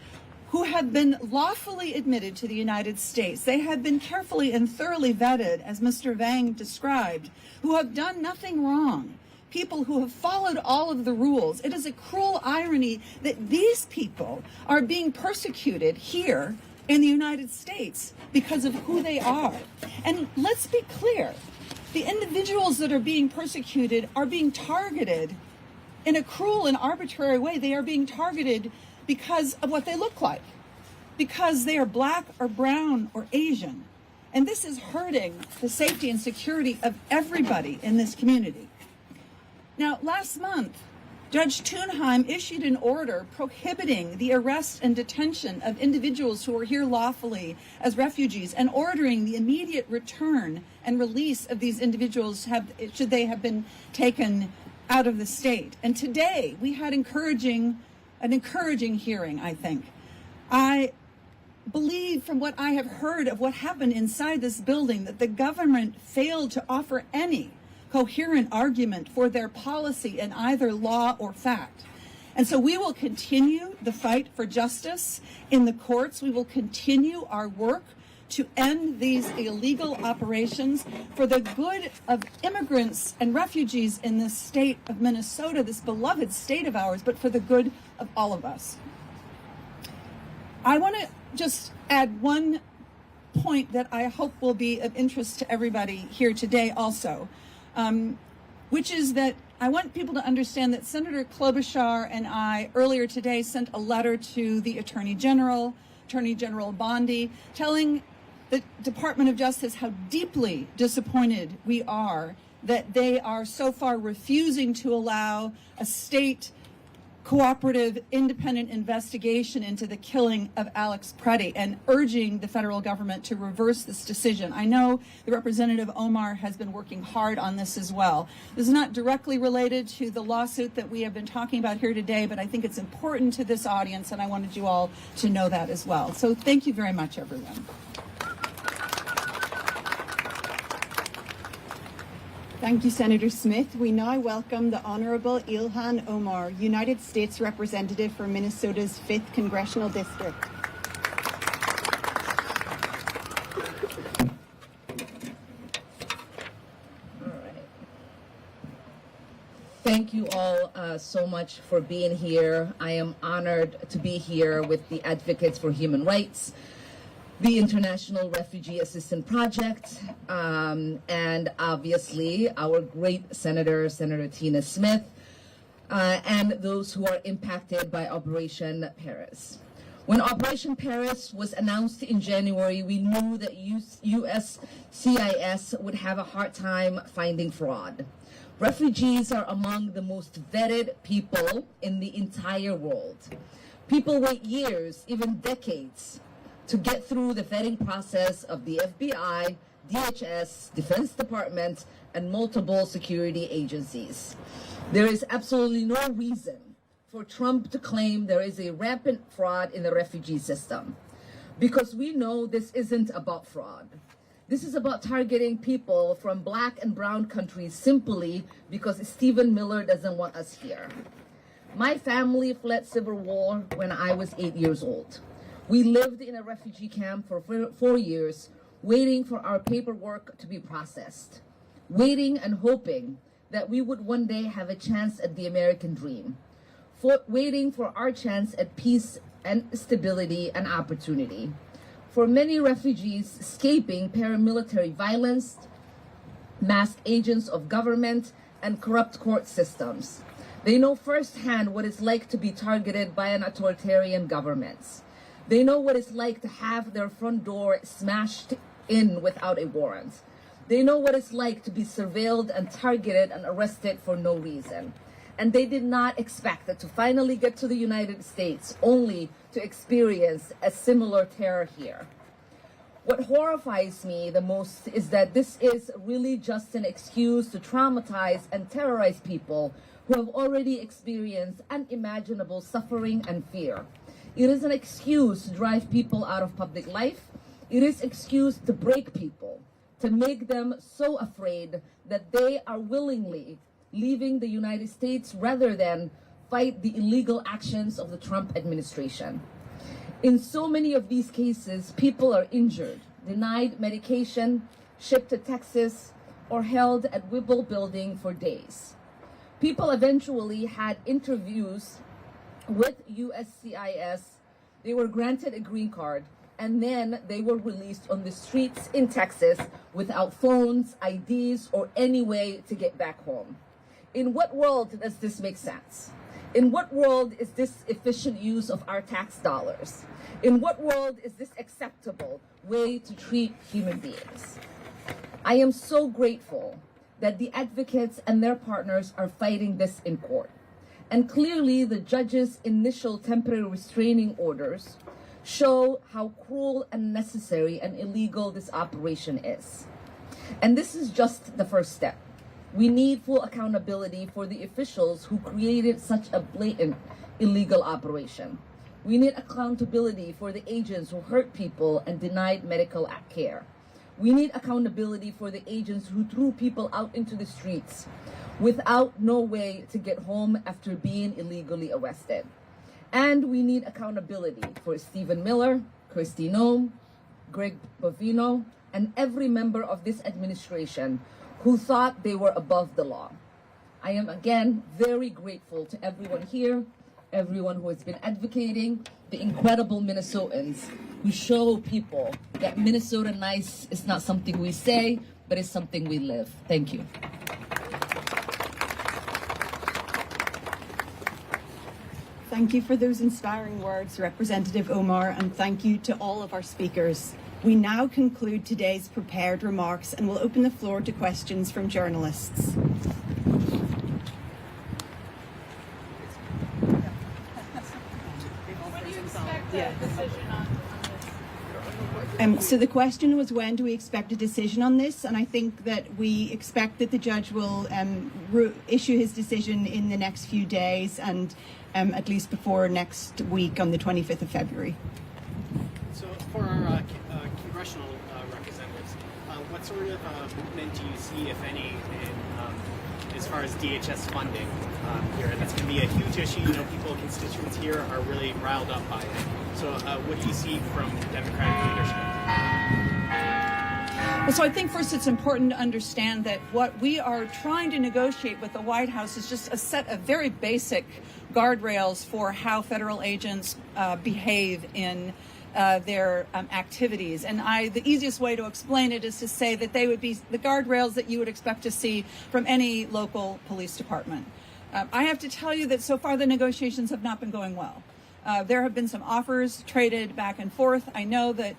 who have been lawfully admitted to the United States, they have been carefully and thoroughly vetted, as Mr. Vang described, who have done nothing wrong, people who have followed all of the rules. It is a cruel irony that these people are being persecuted here in the United States because of who they are. And let's be clear, the individuals that are being persecuted are being targeted in a cruel and arbitrary way. They are being targeted because of what they look like, because they are black or brown or Asian. And this is hurting the safety and security of everybody in this community. Now, last month, Judge Thunheim issued an order prohibiting the arrest and detention of individuals who are here lawfully as refugees and ordering the immediate return and release of these individuals should they have been taken out of the state. And today we had an encouraging hearing, I think. I believe from what I have heard of what happened inside this building that the government failed to offer any coherent argument for their policy in either law or fact. And so we will continue the fight for justice in the courts. We will continue our work to end these illegal operations for the good of immigrants and refugees in this state of Minnesota, this beloved state of ours, but for the good of all of us. I want to just add one point that I hope will be of interest to everybody here today also, which is that I want people to understand that Senator Klobuchar and I earlier today sent a letter to the Attorney General Bondi, telling the Department of Justice how deeply disappointed we are that they are so far refusing to allow a state cooperative, independent investigation into the killing of Alex Preddy, and urging the federal government to reverse this decision. I know the Representative Omar has been working hard on this as well. This is not directly related to the lawsuit that we have been talking about here today, but I think it's important to this audience, and I wanted you all to know that as well. So thank you very much, everyone. Thank you, Senator Smith. We now welcome the Honorable Ilhan Omar, United States Representative for Minnesota's 5th Congressional District. Thank you all so much for being here. I am honored to be here with the Advocates for Human Rights, the International Refugee Assistance Project, and obviously our great Senator Tina Smith, and those who are impacted by Operation Paris. When Operation Paris was announced in January, we knew that USCIS would have a hard time finding fraud. Refugees are among the most vetted people in the entire world. People wait years, even decades, to get through the vetting process of the FBI, DHS, Defense Department, and multiple security agencies. There is absolutely no reason for Trump to claim there is a rampant fraud in the refugee system, because we know this isn't about fraud. This is about targeting people from black and brown countries simply because Stephen Miller doesn't want us here. My family fled civil war when I was 8 years old. We lived in a refugee camp for 4 years, waiting for our paperwork to be processed, waiting and hoping that we would one day have a chance at the American dream, waiting for our chance at peace and stability and opportunity. For many refugees escaping paramilitary violence, masked agents of government, and corrupt court systems, they know firsthand what it's like to be targeted by an authoritarian government. They know what it's like to have their front door smashed in without a warrant. They know what it's like to be surveilled and targeted and arrested for no reason. And they did not expect to finally get to the United States only to experience a similar terror here. What horrifies me the most is that this is really just an excuse to traumatize and terrorize people who have already experienced unimaginable suffering and fear. It is an excuse to drive people out of public life. It is an excuse to break people, to make them so afraid that they are willingly leaving the United States rather than fight the illegal actions of the Trump administration. In so many of these cases, people are injured, denied medication, shipped to Texas, or held at Whipple Building for days. People eventually had interviews with USCIS, they were granted a green card, and then they were released on the streets in Texas without phones, IDs, or any way to get back home. In what world does this make sense? In what world is this efficient use of our tax dollars? In what world is this acceptable way to treat human beings? I am so grateful that the advocates and their partners are fighting this in court. And clearly, the judge's initial temporary restraining orders show how cruel and unnecessary and illegal this operation is. And this is just the first step. We need full accountability for the officials who created such a blatant illegal operation. We need accountability for the agents who hurt people and denied medical care. We need accountability for the agents who threw people out into the streets without no way to get home after being illegally arrested. And we need accountability for Stephen Miller, Kristi Noem, Greg Bovino, and every member of this administration who thought they were above the law. I am again very grateful to everyone here, everyone who has been advocating, the incredible Minnesotans who show people that Minnesota nice is not something we say, but it's something we live. Thank you. Thank you for those inspiring words, Representative Omar, and thank you to all of our speakers. We now conclude today's prepared remarks and will open the floor to questions from journalists. So the question was, when do we expect a decision on this? And I think that we expect that the judge will issue his decision in the next few days, and at least before next week on the 25th of February. So for our congressional representatives, what sort of movement do you see, if any, in, as far as DHS funding here? That's going to be a huge issue. You know, constituents here are really riled up by it. So what do you see from Democratic leadership? Well, so I think first it's important to understand that what we are trying to negotiate with the White House is just a set of very basic guardrails for how federal agents behave in their activities. And the easiest way to explain it is to say that they would be the guardrails that you would expect to see from any local police department. I have to tell you that so far the negotiations have not been going well. There have been some offers traded back and forth. I know that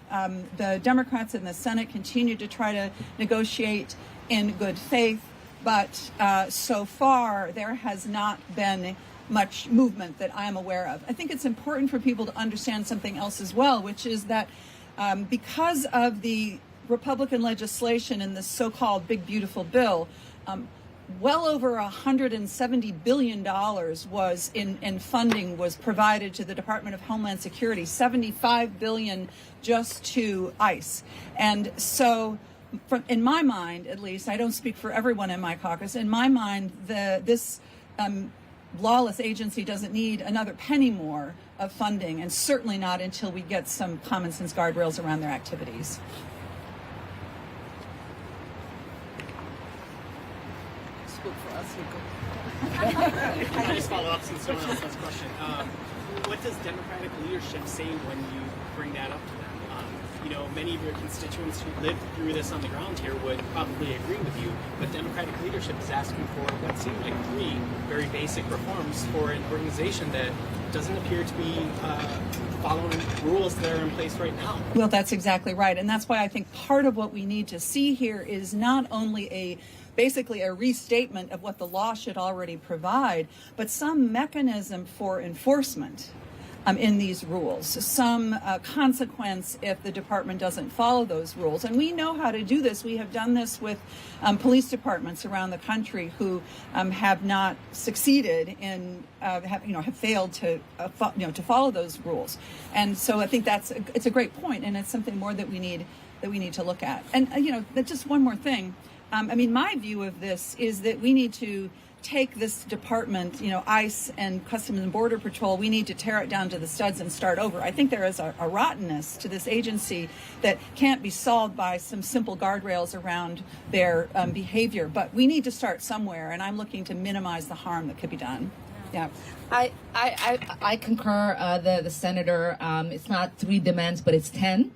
the Democrats in the Senate continue to try to negotiate in good faith, but so far there has not been much movement that I am aware of. I think it's important for people to understand something else as well, which is that because of the Republican legislation in this so-called Big Beautiful Bill, well over $170 billion was in funding was provided to the Department of Homeland Security, $75 billion just to ICE. And so in my mind, at least, I don't speak for everyone in my caucus, in my mind, this lawless agency doesn't need another penny more of funding, and certainly not until we get some common sense guardrails around their activities. Can I just follow up since someone else has a question? What does Democratic leadership say when you bring that up to them? You know, many of your constituents who lived through this on the ground here would probably agree with you, but Democratic leadership is asking for what seem like 3 very basic reforms for an organization that doesn't appear to be following rules that are in place right now. Well, that's exactly right. And that's why I think part of what we need to see here is not only basically a restatement of what the law should already provide, but some mechanism for enforcement in these rules, some consequence if the department doesn't follow those rules. And we know how to do this. We have done this with police departments around the country who have not succeeded in, have failed to follow those rules. And so I think it's a great point, and it's something more that we need to look at. And just one more thing. My view of this is that we need to take this department, ICE and Customs and Border Patrol, we need to tear it down to the studs and start over. I think there is a rottenness to this agency that can't be solved by some simple guardrails around their behavior. But we need to start somewhere, and I'm looking to minimize the harm that could be done. Yeah. I concur the senator. It's not 3 demands, but it's 10.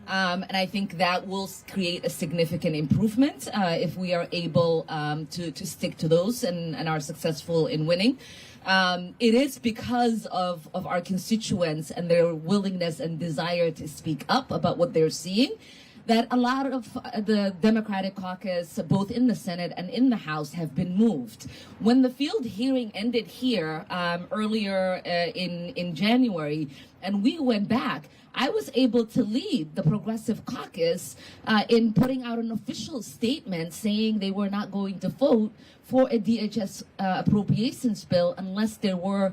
And I think that will create a significant improvement if we are able to stick to those and are successful in winning. It is because of our constituents and their willingness and desire to speak up about what they're seeing that a lot of the Democratic caucus, both in the Senate and in the House, have been moved. When the field hearing ended here earlier in January, and we went back, I was able to lead the Progressive Caucus in putting out an official statement saying they were not going to vote for a DHS appropriations bill unless there were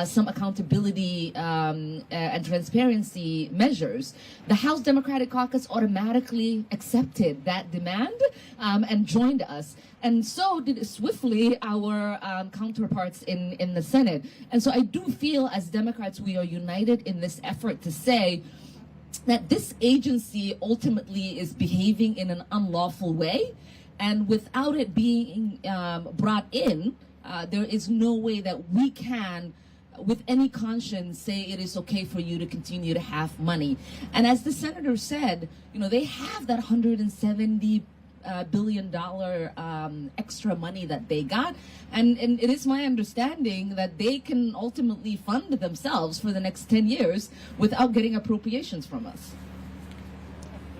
some accountability and transparency measures. The House Democratic Caucus automatically accepted that demand and joined us. And so did swiftly our counterparts in the Senate. And so I do feel as Democrats we are united in this effort to say that this agency ultimately is behaving in an unlawful way. And without it being brought in, there is no way that we can, with any conscience, say it is okay for you to continue to have money. And as the senator said, you know, they have that $170 billion extra money that they got, and it is my understanding that they can ultimately fund themselves for the next 10 years without getting appropriations from us.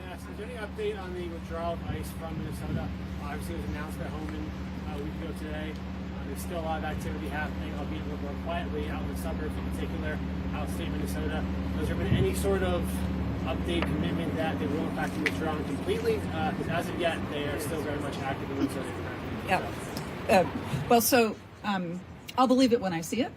Yeah, so is there any update on the withdrawal of ICE from Minnesota? Obviously, it was announced by Homan a week ago today. There's still a lot of activity happening, albeit a little more quietly out in the suburbs, in particular, outstate Minnesota. Has there been any sort of update, commitment that they will in fact be withdrawn completely? Because as of yet, they are still very much active in Minnesota. Yeah. Well, so I'll believe it when I see it.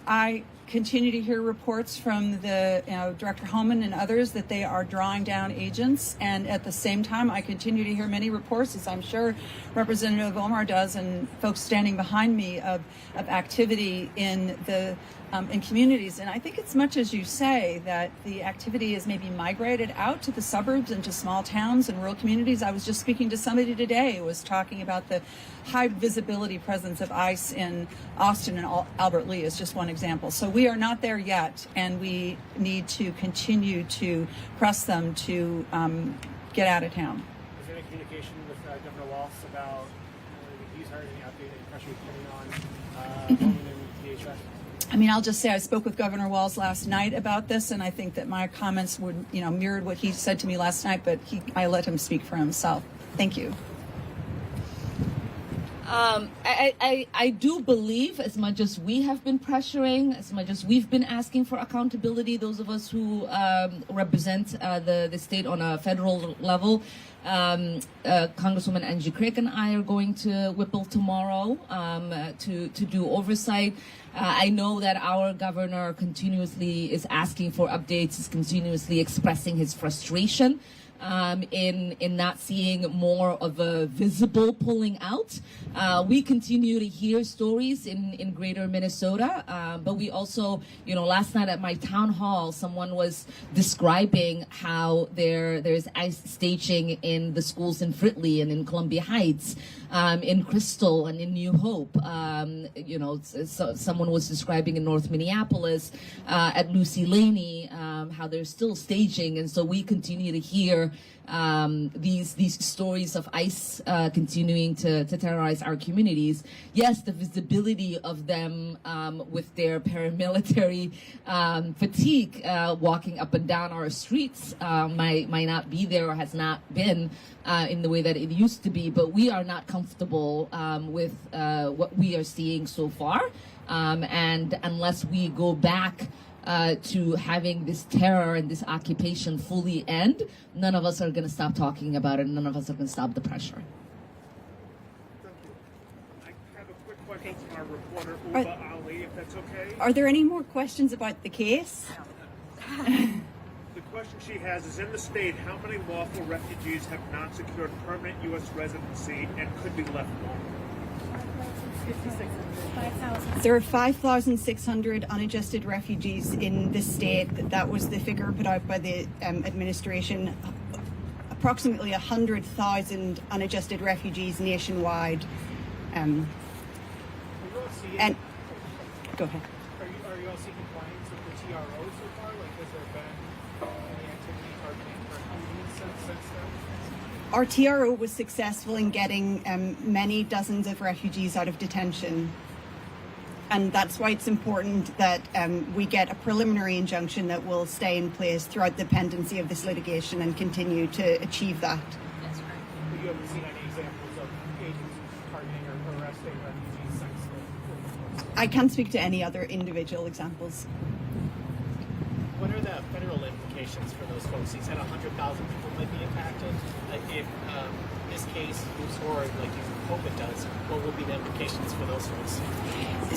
I continue to hear reports from the Director Homan and others that they are drawing down agents, and at the same time I continue to hear many reports, as I'm sure Representative Omar does and folks standing behind me, of activity in the in communities. And I think it's much as you say, that the activity is maybe migrated out to the suburbs and to small towns and rural communities. I was just speaking to somebody today who was talking about the high visibility presence of ICE in Austin and Albert Lee is just one example. So we are not there yet, and we need to continue to press them to get out of town. Is there any communication with Governor Walz about if he's heard any update, any pressure putting on Homan and DHS? I mean, I'll just say I spoke with Governor Walz last night about this, and I think that my comments would, mirrored what he said to me last night, but I let him speak for himself. Thank you. I do believe, as much as we have been pressuring, as much as we've been asking for accountability, those of us who represent the state on a federal level, Congresswoman Angie Craig and I are going to Whipple tomorrow to do oversight. I know that our governor continuously is asking for updates, is continuously expressing his frustration in not seeing more of a visible pulling out. We continue to hear stories in greater Minnesota, but we also, last night at my town hall, someone was describing how there's ICE staging in the schools in Fritley and in Columbia Heights, in Crystal and in New Hope. Someone was describing in North Minneapolis at Lucy Laney how they're still staging, and so we continue to hear these stories of ICE continuing to terrorize our communities. Yes, the visibility of them with their paramilitary fatigue walking up and down our streets might not be there or has not been in the way that it used to be, but we are not comfortable with what we are seeing so far, and unless we go back to having this terror and this occupation fully end, none of us are going to stop talking about it, and none of us are going to stop the pressure. I have a quick question from our reporter, Uba Ali, if that's okay. Are there any more questions about the case? The question she has is, in the state, how many lawful refugees have not secured permanent U.S. residency and could be left longer? There are 5,600 unadjusted refugees in the state. That was the figure put out by the administration. Approximately 100,000 unadjusted refugees nationwide. And go ahead. Are you all seeing compliance with the TRO so far? Like, has there been any activity targeting refugees since then? Our TRO was successful in getting many dozens of refugees out of detention. And that's why it's important that we get a preliminary injunction that will stay in place throughout the pendency of this litigation and continue to achieve that. That's right. But you haven't seen any examples of agents targeting or arresting refugees since the... I can't speak to any other individual examples. federal implications for those folks? He said 100,000 people might be impacted. If this case moves forward like you hope it does, what will be the implications for those folks?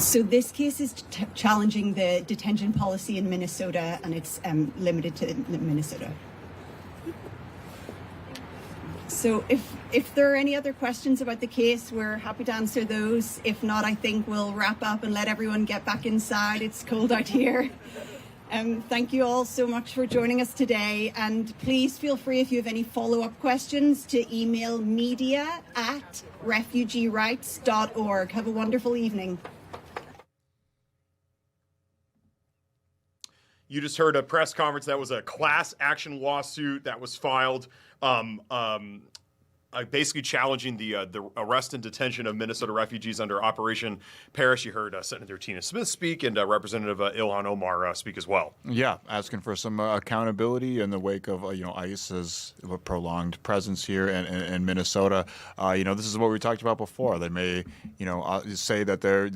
So this case is challenging the detention policy in Minnesota, and it's limited to Minnesota. So if there are any other questions about the case, we're happy to answer those. If not, I think we'll wrap up and let everyone get back inside. It's cold out here. Thank you all so much for joining us today. And please feel free, if you have any follow-up questions, to email media@refugeerights.org. Have a wonderful evening. You just heard a press conference. That was a class action lawsuit that was filed, basically challenging the arrest and detention of Minnesota refugees under Operation Paris. You heard Senator Tina Smith speak and Representative Ilhan Omar speak as well. Yeah, asking for some accountability in the wake of ICE's prolonged presence here in Minnesota. This is what we talked about before. They may say that they're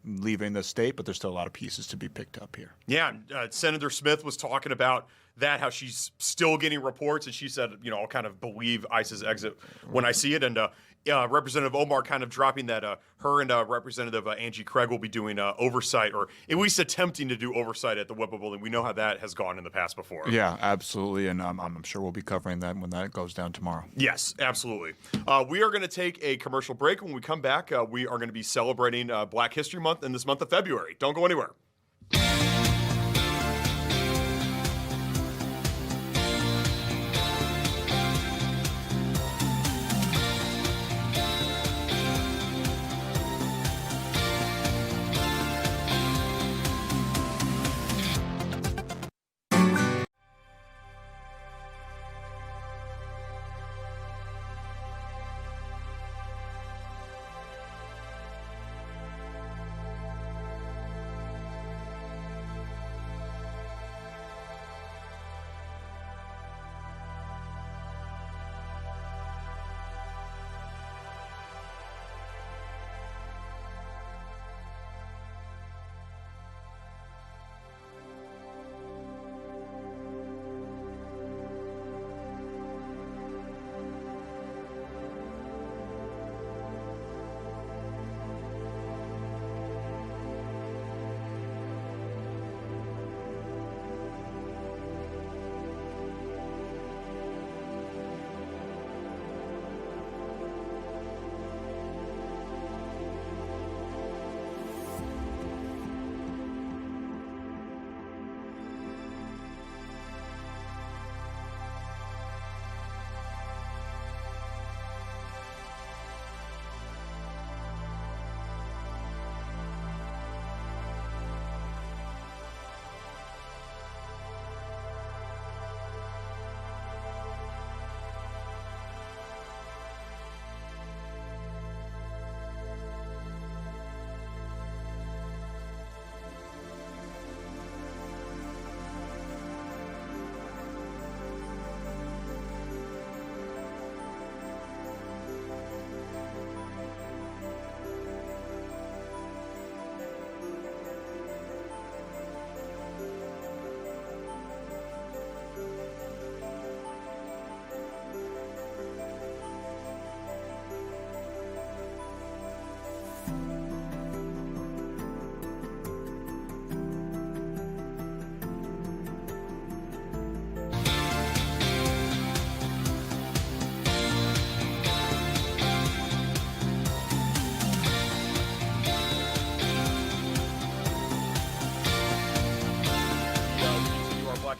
leaving the state, but there's still a lot of pieces to be picked up here. Yeah, Senator Smith was talking about that, how she's still getting reports, and she said, I'll kind of believe ICE's exit when I see it. And Representative Omar kind of dropping that her and Representative Angie Craig will be doing oversight, or at least attempting to do oversight at the Whipple building. We know how that has gone in the past before. Yeah, absolutely, and I'm sure we'll be covering that when that goes down tomorrow. Yes, absolutely. We are going to take a commercial break. When we come back, we are going to be celebrating Black History Month in this month of February. Don't go anywhere.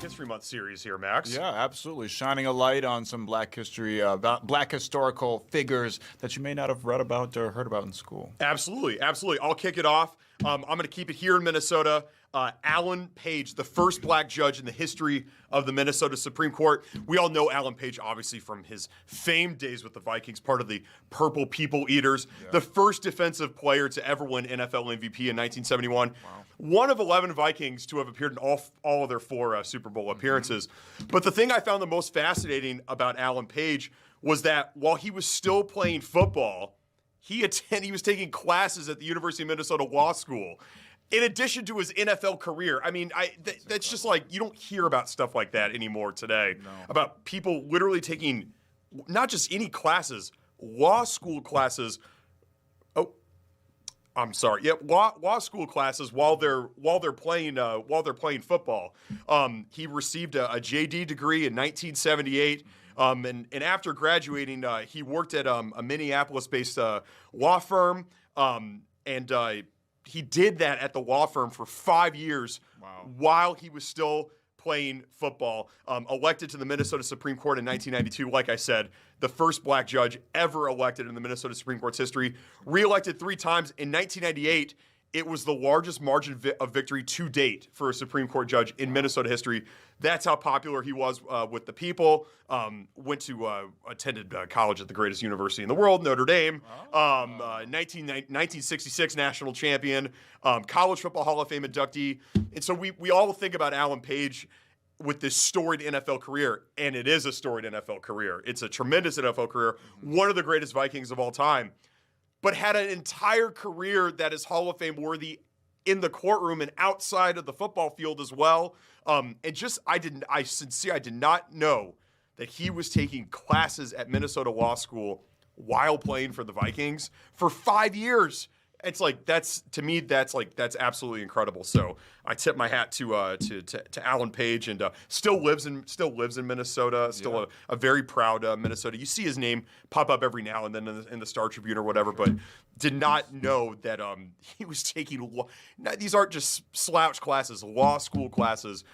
History Month series here, Max. Yeah, absolutely. Shining a light on some Black history, Black historical figures that you may not have read about or heard about in school. Absolutely, absolutely. I'll kick it off. I'm going to keep it here in Minnesota. Alan Page, the first Black judge in the history of the Minnesota Supreme Court. We all know Alan Page, obviously, from his famed days with the Vikings, part of the Purple People Eaters, the first defensive player to ever win NFL MVP in 1971. Wow. One of 11 Vikings to have appeared in all of their 4 Super Bowl appearances. But the thing I found the most fascinating about Alan Page was that while he was still playing football, he was taking classes at the University of Minnesota Law School. in addition to his NFL career. I mean, that's just like, you don't hear about stuff like that anymore today. No. About people literally taking not just any classes, law school classes. Oh, I'm sorry. Yeah, law school classes while they're playing football. He received a JD degree in 1978. And after graduating, he worked at a Minneapolis-based law firm. He did that at the law firm for 5 years while he was still playing football. Elected to the Minnesota Supreme Court in 1992, like I said, the first black judge ever elected in the Minnesota Supreme Court's history. Re-elected 3 times. In 1998, it was the largest margin of victory to date for a Supreme Court judge in Minnesota history. That's how popular he was with the people. Attended college at the greatest university in the world, Notre Dame. 1966 national champion, College Football Hall of Fame inductee. And so we all think about Alan Page with this storied NFL career, and it is a storied NFL career. It's a tremendous NFL career, one of the greatest Vikings of all time, but had an entire career that is Hall of Fame worthy in the courtroom and outside of the football field as well. I did not know that he was taking classes at Minnesota Law School while playing for the Vikings for 5 years. It's like, that's absolutely incredible. So I tip my hat to Alan Page, and still lives in Minnesota. Still a very proud Minnesota. You see his name pop up every now and then in the Star Tribune or whatever, but did not know that he was taking these aren't just slouch classes, law school classes,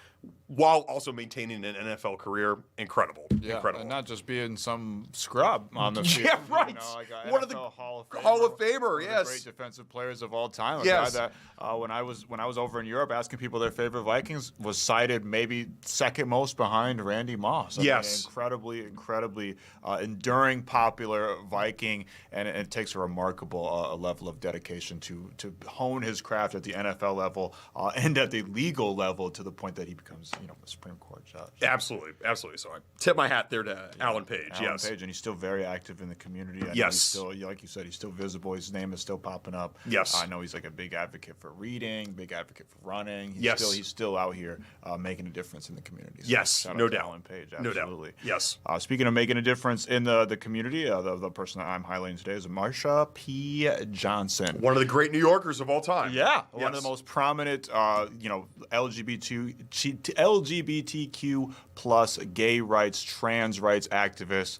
while also maintaining an NFL career. Incredible. Incredible. And not just being some scrub on the field. Yeah, right. You know, like one of the Hall of Famer, yes. yes. Great defensive players of all time. Yes. A guy that when I was over in Europe asking people their favorite Vikings was cited maybe second most behind Randy Moss. Yes. Incredibly enduring popular Viking, and it takes a remarkable level of dedication to hone his craft at the NFL level and at the legal level to the point that he becomes a Supreme Court judge. Absolutely. So I tip my hat there to Alan Page. Alan Page, and he's still very active in the community. I know Yes. he's still, like you said, he's still visible. His name is still popping up. Yes. I know he's like a big advocate for reading, big advocate for running. He's still out here making a difference in the community. So Yes, shout out no to doubt. Alan Page, No absolutely. doubt. Yes. Speaking of making a difference in the community, the person that I'm highlighting today is Marsha P. Johnson. One of the great New Yorkers of all time. Yeah, one of the most prominent, LGBTQ plus gay rights, trans rights activists,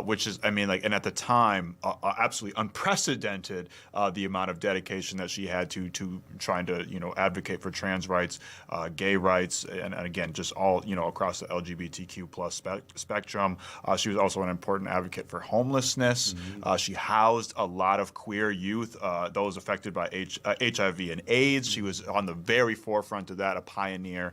which is, and at the time, absolutely unprecedented, the amount of dedication that she had to trying to, advocate for trans rights, gay rights, and again, just all, across the LGBTQ plus spectrum. She was also an important advocate for homelessness. Mm-hmm. She housed a lot of queer youth, those affected by HIV and AIDS. She was on the very forefront of that, a pioneer,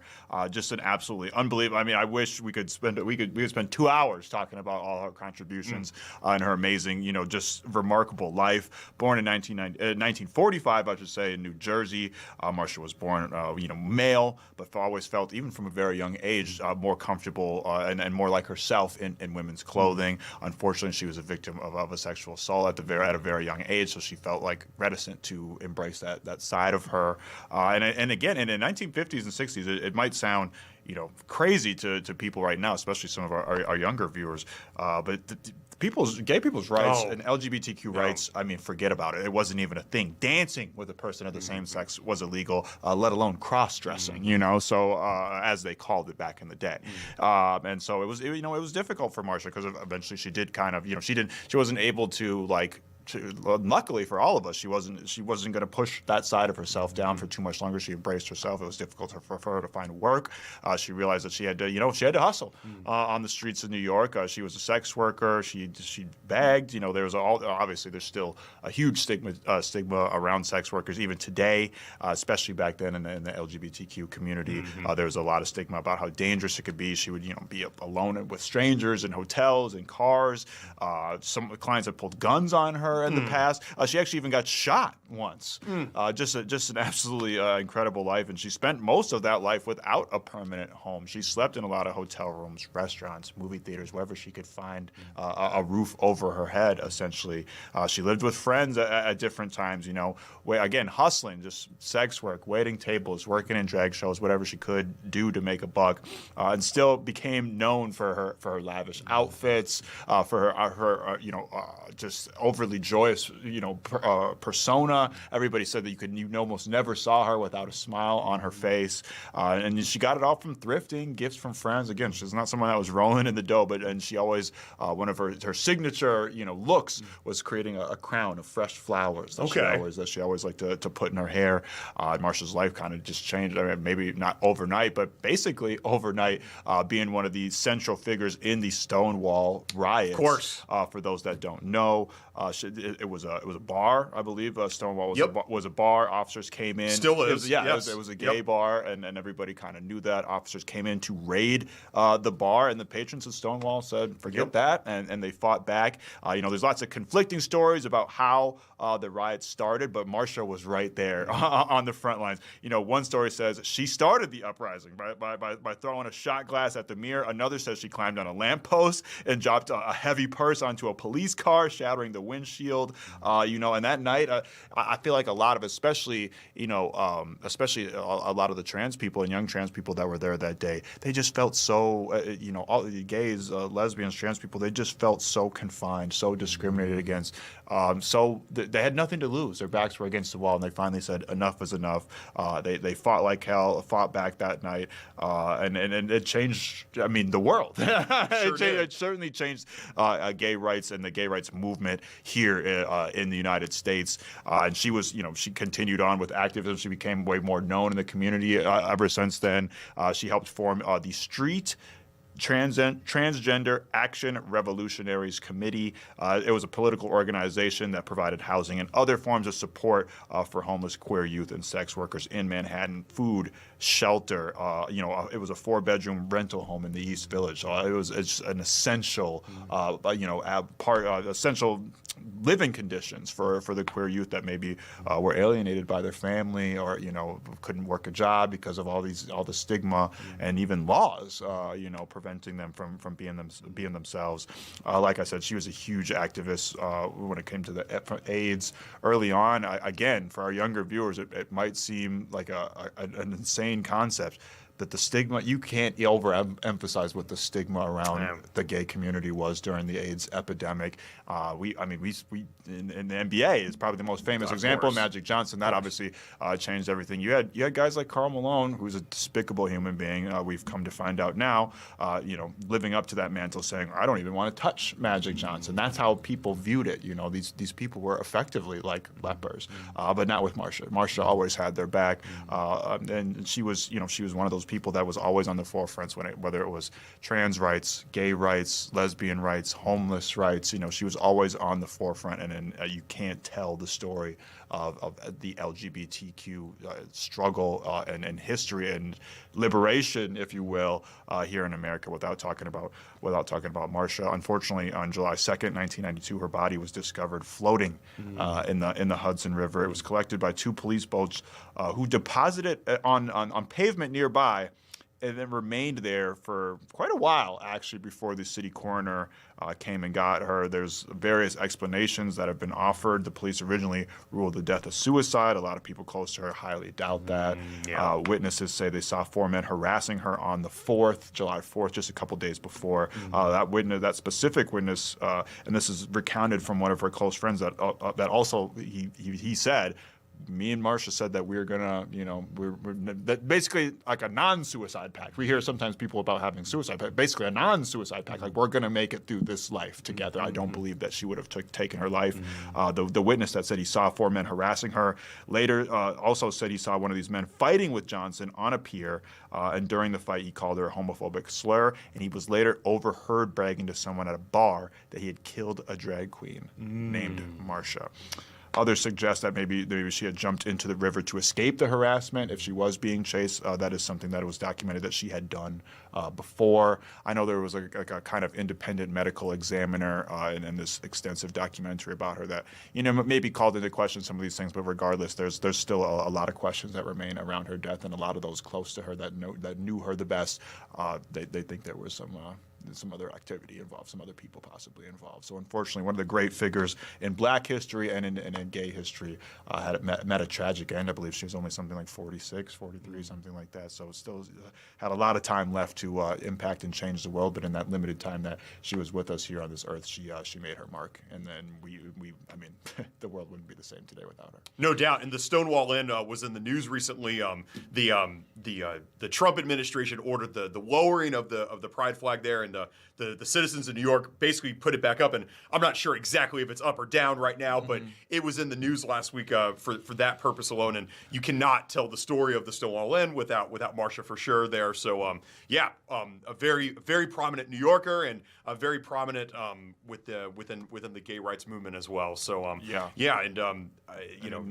just an absolutely unbelievable. I wish we could spend 2 hours talking about all her contributions and her amazing, just remarkable life. Born in 1945, I should say, in New Jersey. Marsha was born, male, but always felt, even from a very young age, more comfortable and more like herself in women's clothing. Unfortunately, she was a victim of a sexual assault at a very young age, so she felt like reticent to embrace that side of her. And again, in the 1950s and 60s, it might sound crazy to people right now, especially some of our younger viewers. But gay people's rights and LGBTQ rights, forget about it. It wasn't even a thing. Dancing with a person of the same sex was illegal, let alone cross-dressing, so as they called it back in the day. And so it was difficult for Marsha, because eventually she did kind of, she wasn't able to luckily for all of us, she wasn't going to push that side of herself down for too much longer. She embraced herself. It was difficult for her to find work. She realized that she had to hustle on the streets of New York. She was a sex worker. She begged. There was obviously there's still a huge stigma around sex workers even today, especially back then in the LGBTQ community. There was a lot of stigma about how dangerous it could be. She would be alone with strangers in hotels and cars. Some clients have pulled guns on her. her in the past. She actually even got shot once. Just an absolutely incredible life, and she spent most of that life without a permanent home. She slept in a lot of hotel rooms, restaurants, movie theaters, wherever she could find a roof over her head, essentially. She lived with friends at different times, where, again, hustling, just sex work, waiting tables, working in drag shows, whatever she could do to make a buck, and still became known for her lavish outfits, for her just overly joyous, persona. Everybody said that you almost never saw her without a smile on her face, and she got it all from thrifting, gifts from friends. Again, she's not someone that was rolling in the dough, and she always one of her signature looks was creating a crown of fresh flowers that she always liked to put in her hair. Marsha's life kind of just changed. I mean, maybe not overnight, but basically overnight, being one of the central figures in the Stonewall riots. Of course, for those that don't know, it was a bar, I believe. Stonewall was a bar. Officers came in. Still is. It was a gay bar, and everybody kind of knew that. Officers came in to raid the bar, and the patrons of Stonewall said, "Forget that," and they fought back. There's lots of conflicting stories about how the riots started, but Marsha was right there on the front lines. One story says she started the uprising by throwing a shot glass at the mirror. Another says she climbed on a lamppost and dropped a heavy purse onto a police car, shattering the windshield. And that night, I feel like a lot of, especially a lot of the trans people and young trans people that were there that day, they just felt so, all the gays, lesbians, trans people, they just felt so confined, so discriminated against. So they had nothing to lose. Their backs were against the wall, and they finally said enough is enough. They fought like hell, fought back that night, and it changed, the world. It certainly changed gay rights and the gay rights movement here in the United States. And she was, she continued on with activism. She became way more known in the community ever since then. She helped form the Street Transgender Action Revolutionaries Committee. It was a political organization that provided housing and other forms of support for homeless queer youth and sex workers in Manhattan, food, shelter. It was a 4-bedroom rental home in the East Village. So it's an essential, essential living conditions for the queer youth that maybe were alienated by their family or couldn't work a job because of all the stigma and even laws preventing them from being themselves. Like I said, she was a huge activist when it came to the AIDS early on. Again, for our younger viewers, it might seem like an insane concept, that the stigma, you can't overemphasize what the stigma around the gay community was during the AIDS epidemic. We in the NBA is probably the most famous example. Magic Johnson, that obviously changed everything. You had guys like Karl Malone, who's a despicable human being. We've come to find out now, living up to that mantle, saying, "I don't even want to touch Magic Johnson." That's how people viewed it. These people were effectively like lepers, but not with Marsha. Marsha always had their back, and she was one of those people that was always on the forefront whether it was trans rights, gay rights, lesbian rights, homeless rights. She was always on the forefront, and you can't tell the story of the LGBTQ struggle and history and liberation, if you will, here in America without talking about Marsha. Unfortunately, on July 2nd, 1992, her body was discovered floating in the Hudson River. It was collected by 2 police boats who deposited it on pavement nearby, and then remained there for quite a while, actually, before the city coroner came and got her. There's various explanations that have been offered. The police originally ruled the death a suicide. A lot of people close to her highly doubt that. Witnesses say they saw 4 men harassing her on the 4th, July 4th, just a couple days before. That specific witness, and this is recounted from one of her close friends, that also he said, me and Marsha said that we're gonna, we're basically like a non-suicide pact. We hear sometimes people about having suicide pact, basically a non-suicide pact, like we're gonna make it through this life together. I don't believe that she would have taken her life. The witness that said he saw 4 men harassing her later also said he saw one of these men fighting with Johnson on a pier, and during the fight he called her a homophobic slur, and he was later overheard bragging to someone at a bar that he had killed a drag queen named Marsha. Others suggest that maybe she had jumped into the river to escape the harassment if she was being chased. That is something that was documented that she had done before. I know there was a kind of independent medical examiner in this extensive documentary about her that, maybe called into question some of these things, but regardless, there's still a lot of questions that remain around her death, and a lot of those close to her that knew her the best, they think there was some other activity involved, some other people possibly involved. So unfortunately, one of the great figures in Black history and in gay history had met a tragic end. I believe she was only something like 46, 43, something like that. So still had a lot of time left to impact and change the world. But in that limited time that she was with us here on this earth, she made her mark. And then the world wouldn't be the same today without her. No doubt. And the Stonewall Inn was in the news recently. The Trump administration ordered the lowering of the pride flag there, and the citizens of New York basically put it back up. And I'm not sure exactly if it's up or down right now, but it was in the news last week for that purpose alone. And you cannot tell the story of the Stonewall Inn without Marsha for sure there. So a very, very prominent New Yorker, and a very prominent within the gay rights movement as well. So an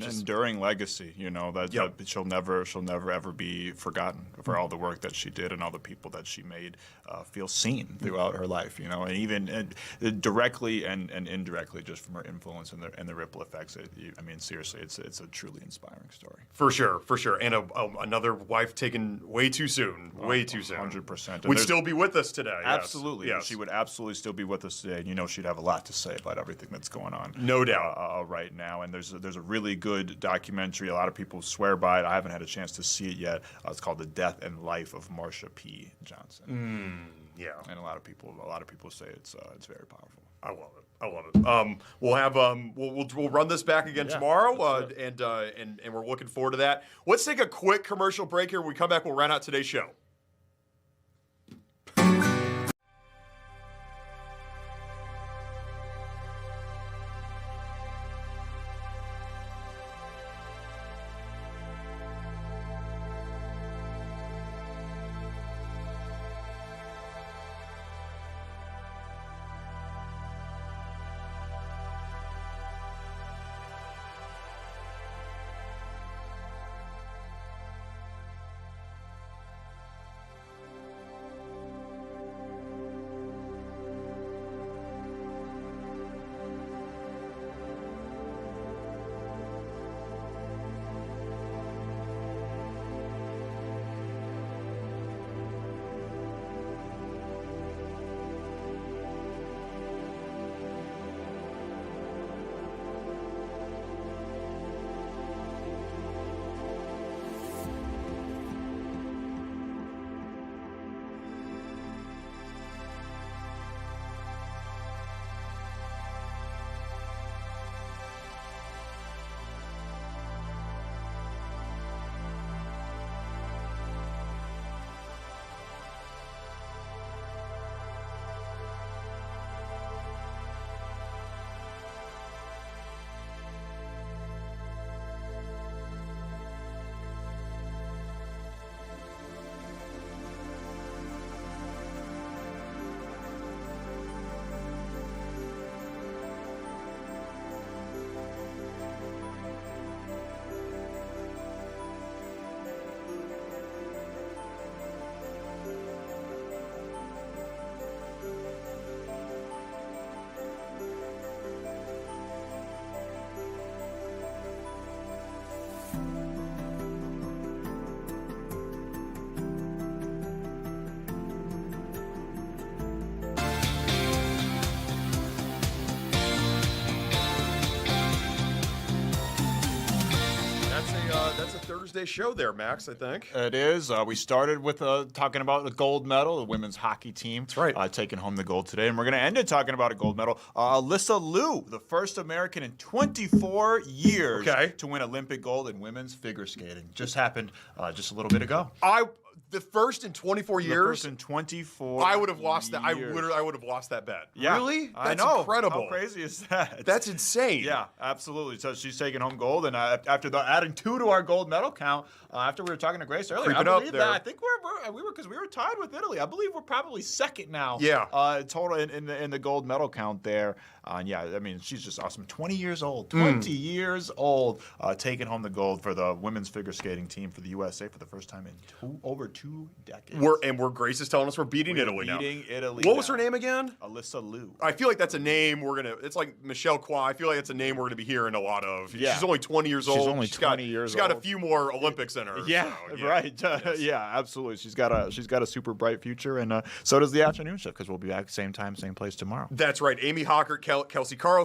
enduring legacy. That she'll never ever be forgotten for all the work that she did and all the people that she made feel seen throughout her life. And even directly and indirectly, just from her influence and the ripple effects. Seriously, it's a truly inspiring story. For sure. And another wife taken way too soon. Way too soon. 100%. Would still be with us today. Absolutely. Yes. She would absolutely still be with us today. And she'd have a lot to say about everything that's going on. No doubt. Right now. And there's a really good documentary. A lot of people swear by it. I haven't had a chance to see it yet. It's called The Death and Life of Marsha P. Johnson. And a lot of people say it's very powerful. I love it. We'll run this back again tomorrow, and we're looking forward to that. Let's take a quick commercial break here. When we come back, we'll round out today's show. That's a Thursday show there, Max, I think. It is. We started with talking about the gold medal, the women's hockey team. That's right. Taking home the gold today. And we're going to end it talking about a gold medal. Alyssa Liu, the first American in 24 years to win Olympic gold in women's figure skating. Just happened just a little bit ago. The first in 24 years. The first in 24. I would have lost that. I years. would have lost that bet. Yeah, Really? I That's know. incredible. How crazy is that? That's insane. Yeah, absolutely. So she's taking home gold, and after adding 2 to our gold medal count, after we were talking to Grace earlier, Creeping I up believe there. that I think we were tied with Italy. I believe we're probably second now. Yeah. Total in the gold medal count there. Yeah, I mean she's just awesome. 20 years old. 20 years old, taking home the gold for the women's figure skating team for the USA for the first time in over 2 decades. We're Grace is telling us we're beating Italy now. Beating Italy. What was her name again? Alyssa Liu. I feel like that's a name it's like Michelle Kwa. I feel like it's a name we're going to be hearing a lot of. Yeah. She's only 20 years old. She's only 20 years She's got a old. few more Olympics in her. Yeah, so, right. Yeah, absolutely. She's got a super bright future, and so does the afternoon shift because we'll be back same time, same place tomorrow. That's right. Amy Hockert, Kelsey Carlson.